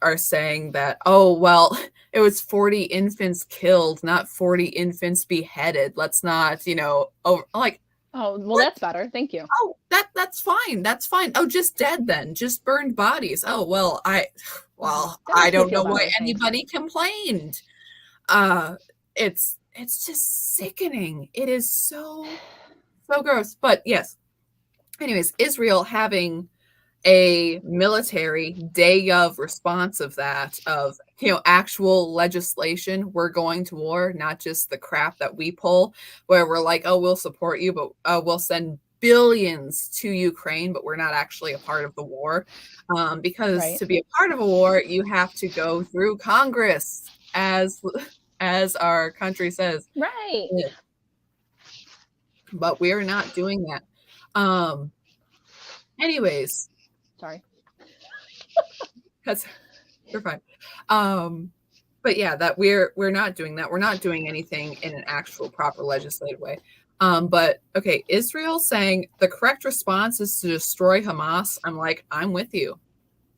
are saying that, oh, well, it was 40 infants killed, not 40 infants beheaded. Let's not, like, oh, well, that's better. Thank you. Oh, that's fine. That's fine. Oh, just dead then. Just burned bodies. Oh, well, I don't know why anybody complained. It's just sickening. It is so gross. But yes. Anyways, Israel having a military day of response of that, of actual legislation, we're going to war, not just the crap that we pull where we're like, oh, we'll support you, but we'll send billions to Ukraine, but we're not actually a part of the war, because to be a part of a war you have to go through Congress, as our country says, right? But we're not doing that. Anyways, sorry. That's you're fine. But yeah, that we're not doing that. We're not doing anything in an actual proper legislative way. But okay, Israel saying the correct response is to destroy Hamas. I'm like, I'm with you.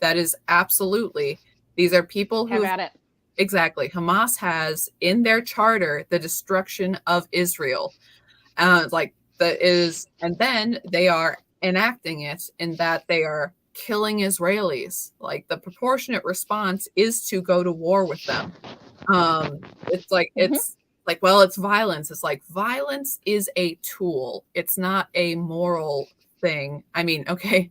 That is absolutely. These are people who have at it. Exactly. Hamas has in their charter the destruction of Israel. And then they are enacting it in that they are killing Israelis. Like, the proportionate response is to go to war with them. It's like, it's like, well, it's violence. It's like, violence is a tool. It's not a moral thing. I mean, okay,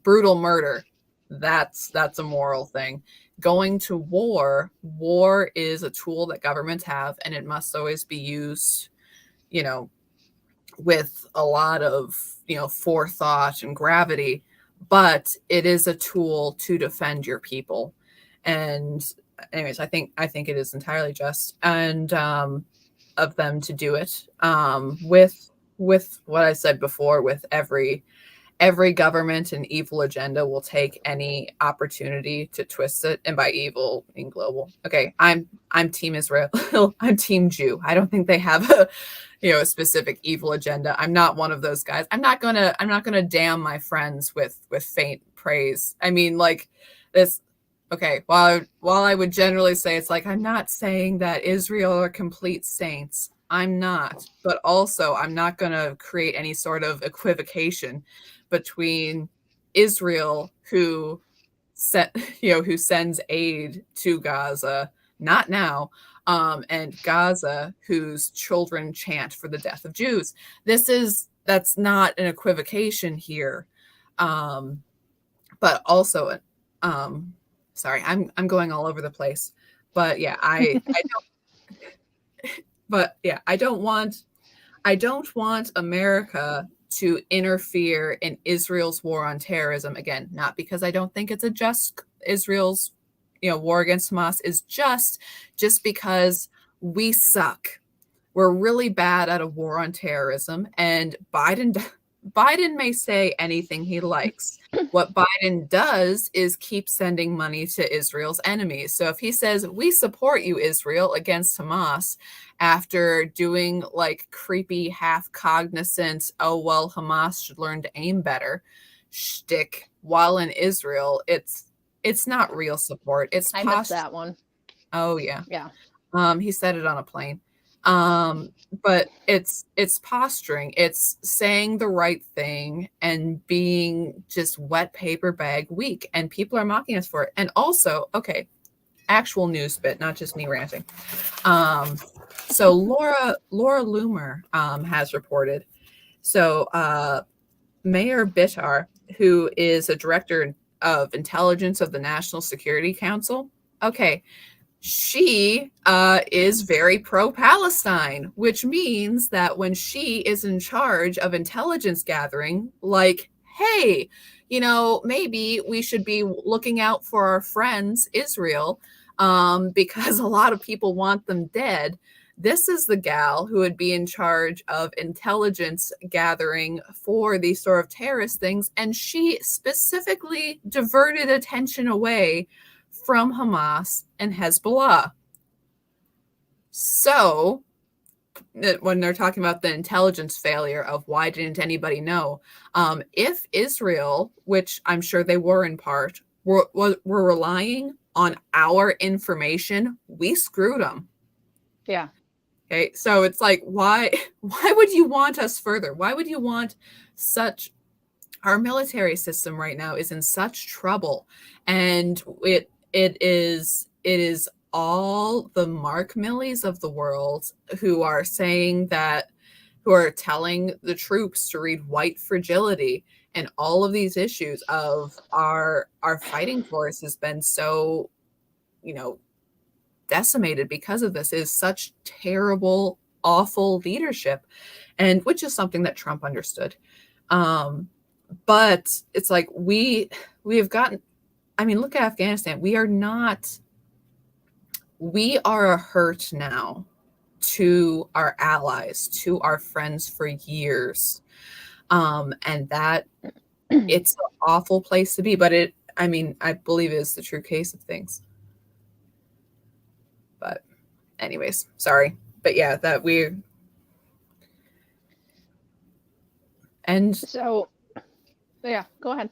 brutal murder, that's a moral thing. Going to war is a tool that governments have, and it must always be used, with a lot of, forethought and gravity, but it is a tool to defend your people. And anyways, I think it is entirely just and of them to do it. With what I said before, with every government and evil agenda will take any opportunity to twist it. And by evil, in global. Okay, I'm team Israel. I'm team Jew. I don't think they have a specific evil agenda. I'm not one of those guys. I'm not gonna damn my friends with faint praise. I mean, like this. Okay, while I would generally say it's like I'm not saying that Israel are complete saints. I'm not, but also I'm not going to create any sort of equivocation between Israel, who who sends aid to Gaza, not now, and Gaza, whose children chant for the death of Jews. That's not an equivocation here, but also, sorry, I'm going all over the place, but yeah, I don't, but yeah, I don't want America to interfere in Israel's war on terrorism. Again, not because I don't think it's a just Israel's war against Hamas is just because we suck. We're really bad at a war on terrorism, and Biden may say anything he likes. What Biden does is keep sending money to Israel's enemies. So if he says, we support you, Israel, against Hamas, after doing like creepy, half cognizant, oh, well, Hamas should learn to aim better shtick while in Israel, it's not real support. It's I missed that one. Oh, yeah. Yeah. He said it on a plane. But it's posturing. It's saying the right thing and being just wet paper bag weak, and people are mocking us for it. And also, okay, actual news bit, not just me ranting. So Laura Loomer has reported. So Mayor Bitar, who is a director of intelligence of the National Security Council, okay, she is very pro-Palestine, which means that when she is in charge of intelligence gathering, like, hey, maybe we should be looking out for our friends, Israel, because a lot of people want them dead. This is the gal who would be in charge of intelligence gathering for these sort of terrorist things. And she specifically diverted attention away from Hamas and Hezbollah. So when they're talking about the intelligence failure of why didn't anybody know, if Israel, which I'm sure they were in part, were relying on our information, we screwed them. Yeah. Okay, so it's like, why would you want us further? Why would you want such? Our military system right now is in such trouble, and it is all the Mark Millies of the world who are saying that, who are telling the troops to read white fragility, and all of these issues of our fighting force has been so, decimated because of this, is such terrible, awful leadership, and which is something that Trump understood. But it's like we have gotten, I mean, look at Afghanistan. We are a hurt now to our allies, to our friends for years. And that it's an awful place to be, but I believe it is the true case of things. But anyways, sorry. But yeah, that and so yeah, go ahead.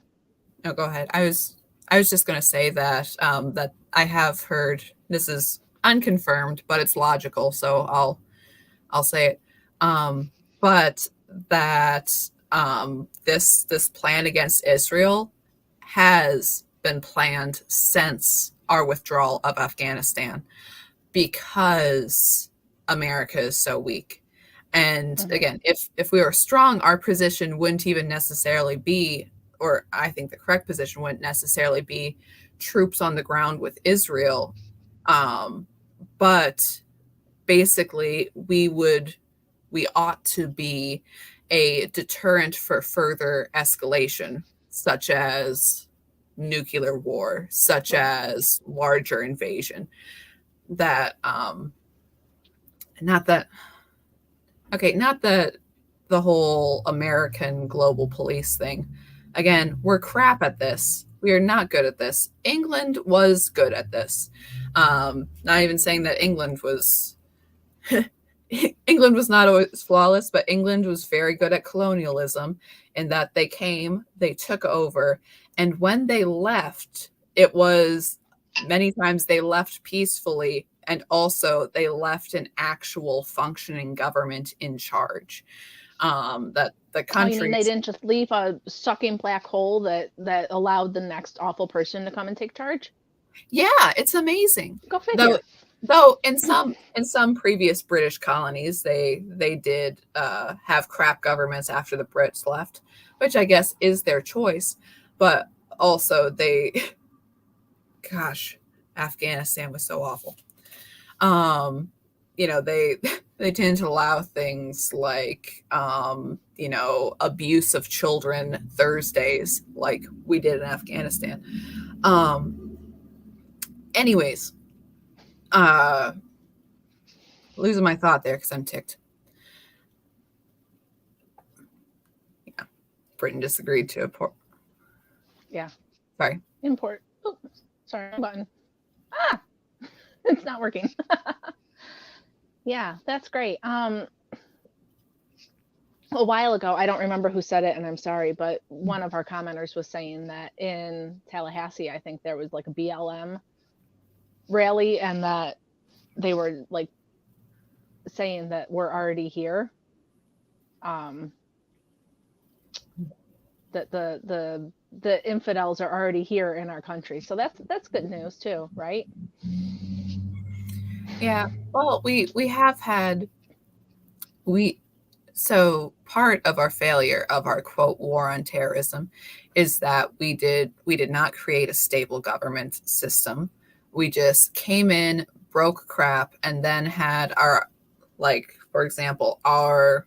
No, go ahead. I was just going to say that that I have heard, this is unconfirmed, but it's logical, so I'll say it. But that this plan against Israel has been planned since our withdrawal of Afghanistan, because America is so weak. And again, if we were strong, our position wouldn't even necessarily be, or I think the correct position wouldn't necessarily be, troops on the ground with Israel. But basically, we would we ought to be a deterrent for further escalation, such as nuclear war, such Right. as larger invasion. That not that okay, not that the whole American global police thing. Again, we're crap at this. We are not good at this. England was good at this. Not even saying that England was England was not always flawless, but England was very good at colonialism in that they came, they took over, and when they left, it was many times they left peacefully, and also they left an actual functioning government in charge. That the Oh, you mean country, they didn't just leave a sucking black hole that allowed the next awful person to come and take charge? yeah, it's amazing. Go Though figure. though in some previous British colonies they did have crap governments after the Brits left, which I guess is their choice. But also they gosh, Afghanistan was so awful. You know, they tend to allow things like you know, abuse of children Thursdays like we did in Afghanistan. Anyways, uh losing my thought there because I'm ticked. Yeah, Britain disagreed to a port. Yeah. Sorry. Import. Oh, sorry, button. Ah, it's not working. Yeah, that's great. A while ago, I don't remember who said it, and I'm sorry, but one of our commenters was saying that in Tallahassee, I think there was like a BLM rally, and that they were like saying that we're already here. Um, that the infidels are already here in our country. So that's good news too, right? Yeah. Well, we have had we so part of our failure of our quote war on terrorism is that we did not create a stable government system. We just came in, broke crap, and then had our, like, for example, our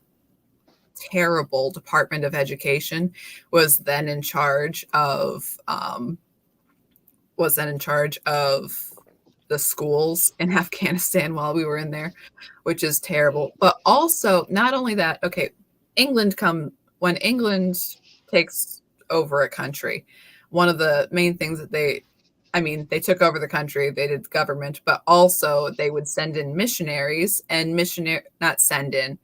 terrible Department of Education was then in charge of the schools in Afghanistan while we were in there, which is terrible. But also, not only that, okay, when England takes over a country, one of the main things that they took over the country, they did the government, but also they would send in missionaries and not send in,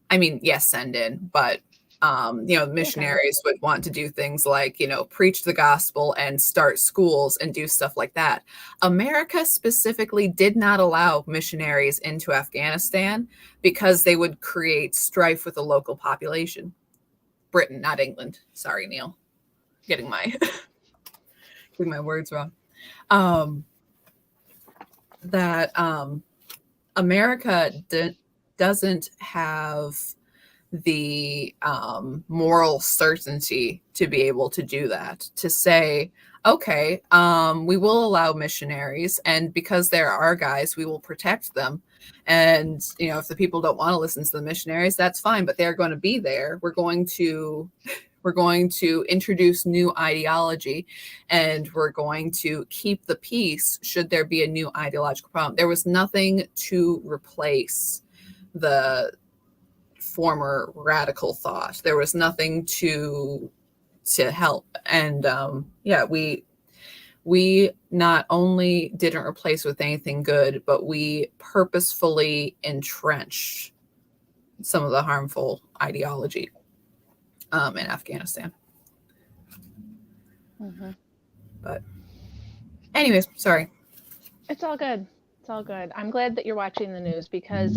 I mean, yes, send in, but you know, Okay. missionaries would want to do things like, you know, preach the gospel and start schools and do stuff like that. America specifically did not allow missionaries into Afghanistan because they would create strife with the local population. Britain, not England. Sorry, Neil. Getting my getting my words wrong. Um, that America doesn't have the moral certainty to be able to do that, to say, okay, we will allow missionaries, and because they're our guys, we will protect them. And, you know, if the people don't want to listen to the missionaries, that's fine, but they're going to be there. We're going to introduce new ideology, and we're going to keep the peace should there be a new ideological problem. There was nothing to replace the former radical thought. There was nothing to help. And yeah, we not only didn't replace with anything good, but we purposefully entrenched some of the harmful ideology in Afghanistan. Mm-hmm. But anyways, sorry. It's all good. It's all good. I'm glad that you're watching the news because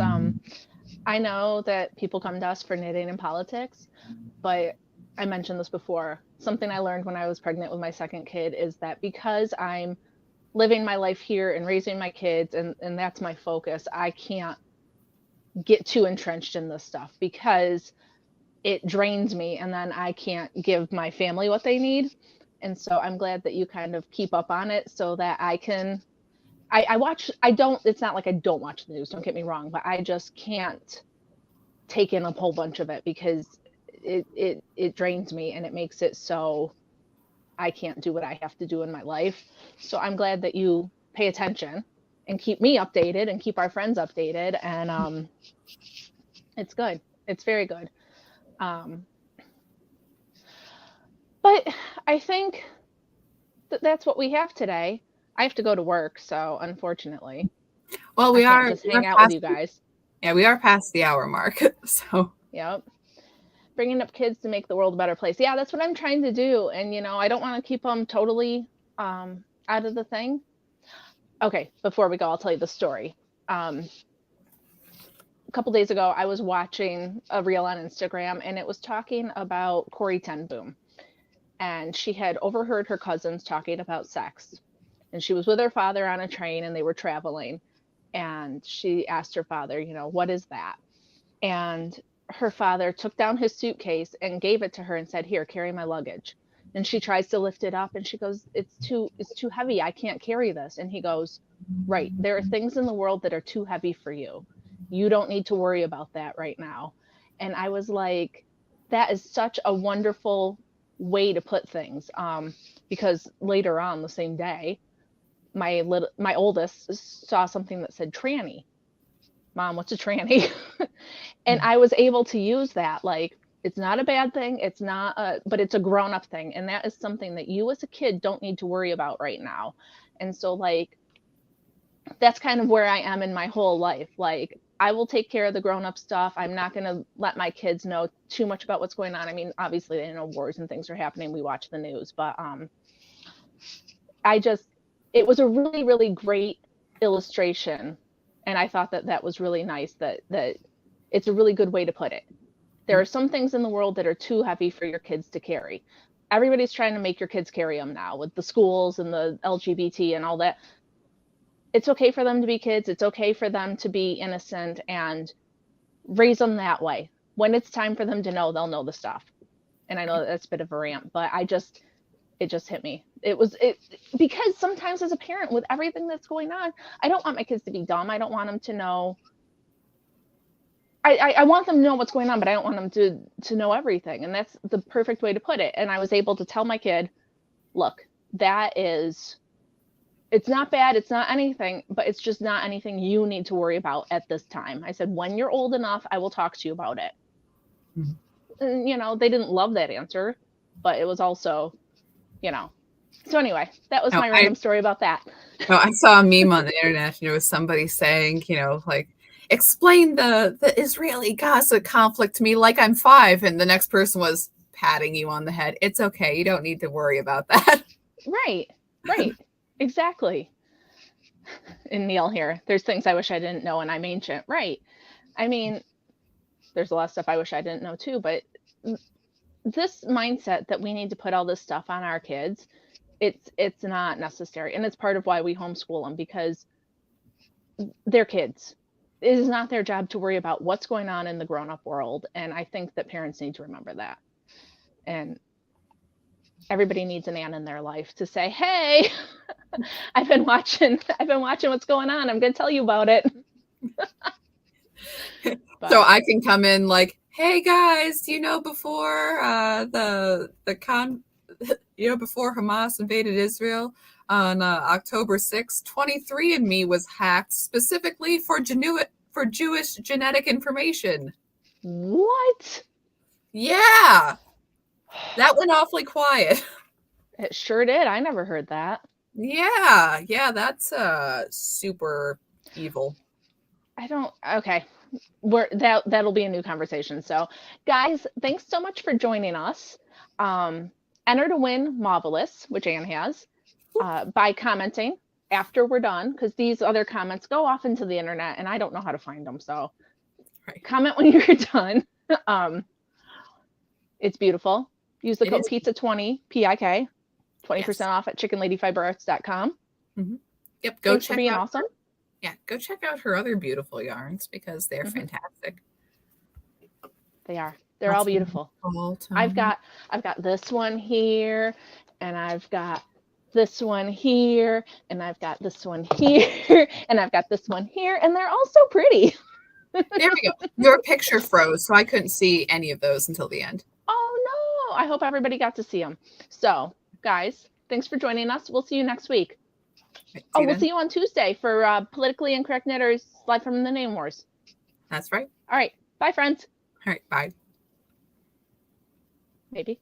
I know that people come to us for knitting and politics, but I mentioned this before. Something I learned when I was pregnant with my second kid is that because I'm living my life here and raising my kids, and that's my focus, I can't get too entrenched in this stuff because it drains me and then I can't give my family what they need. And so I'm glad that you kind of keep up on it so that I can I watch, I don't, it's not like I don't watch the news, don't get me wrong, but I just can't take in a whole bunch of it, because it drains me, and it makes it so I can't do what I have to do in my life. So I'm glad that you pay attention and keep me updated and keep our friends updated. And it's good. It's very good. But I think that's what we have today. I have to go to work, so unfortunately, Well, I can't just hang out with you guys. Yeah, we are past the hour mark. So, yep. Bringing up kids to make the world a better place. Yeah, that's what I'm trying to do. And, I don't want to keep them totally out of the thing. Okay, before we go, I'll tell you the story. A couple days ago, I was watching a reel on Instagram, and it was talking about Corrie ten Boom. And she had overheard her cousins talking about sex. And she was with her father on a train, and they were traveling. And she asked her father, what is that? And her father took down his suitcase and gave it to her and said, here, carry my luggage. And she tries to lift it up, and she goes, it's too heavy. I can't carry this. And he goes, right, there are things in the world that are too heavy for you. You don't need to worry about that right now. And I was like, that is such a wonderful way to put things. Because later on the same day, my oldest saw something that said tranny. Mom, what's a tranny? And I was able to use that. Like, it's not a bad thing. It's not but it's a grown-up thing. And that is something that you as a kid don't need to worry about right now. And so, like, that's kind of where I am in my whole life. Like, I will take care of the grown-up stuff. I'm not going to let my kids know too much about what's going on. I mean, obviously they know wars and things are happening. We watch the news, but it was a really, really great illustration. And I thought that was really nice, that it's a really good way to put it. There are some things in the world that are too heavy for your kids to carry. Everybody's trying to make your kids carry them now with the schools and the LGBT and all that. It's okay for them to be kids. It's okay for them to be innocent, and raise them that way. When it's time for them to know, they'll know the stuff. And I know that's a bit of a rant, but it just hit me. Because sometimes as a parent, with everything that's going on, I don't want my kids to be dumb. I don't want them to know. I want them to know what's going on, but I don't want them to know everything. And that's the perfect way to put it. And I was able to tell my kid, look, it's not bad. It's not anything, but it's just not anything you need to worry about at this time. I said, when you're old enough, I will talk to you about it. Mm-hmm. And, they didn't love that answer, but it was also, So anyway, that was my random story about that. No, I saw a meme on the internet, and it was somebody saying, like, explain the Israeli-Gaza conflict to me like I'm 5. And the next person was patting you on the head. It's okay. You don't need to worry about that. Right. Exactly. And Neil here, there's things I wish I didn't know, and I'm ancient. Right. I mean, there's a lot of stuff I wish I didn't know too, but this mindset that we need to put all this stuff on our kids, it's not necessary. And it's part of why we homeschool them, because they're kids. It is not their job to worry about what's going on in the grown-up world. And I think that parents need to remember that. And everybody needs an aunt in their life to say, hey, I've been watching what's going on. I'm going to tell you about it. So I can come in like, hey guys, before before Hamas invaded Israel on October 6th, 23andMe was hacked specifically for Jewish genetic information. What? Yeah. That went awfully quiet. It sure did. I never heard that. Yeah, that's super evil. Okay. That'll be a new conversation. So, guys, thanks so much for joining us. Enter to win Marvelous, which Anne has, by commenting after we're done, because these other comments go off into the internet, and I don't know how to find them. So, comment when you're done. It's beautiful. Use the code PIZZA20, PIK, 20% off at chickenladyfiberarts.com. Mm-hmm. Yep, Thanks for being awesome. Yeah, go check out her other beautiful yarns, because they're fantastic. They are. They're all beautiful. I've got this one here, and I've got this one here, and I've got this one here, and I've got this one here, and they're all so pretty. There we go. Your picture froze, so I couldn't see any of those until the end. Oh no, I hope everybody got to see them. So guys, thanks for joining us. We'll see you next week. Right, We'll see you on Tuesday for Politically Incorrect Knitters live from the Name Wars. That's right. All right. Bye, friends. All right. Bye. Maybe.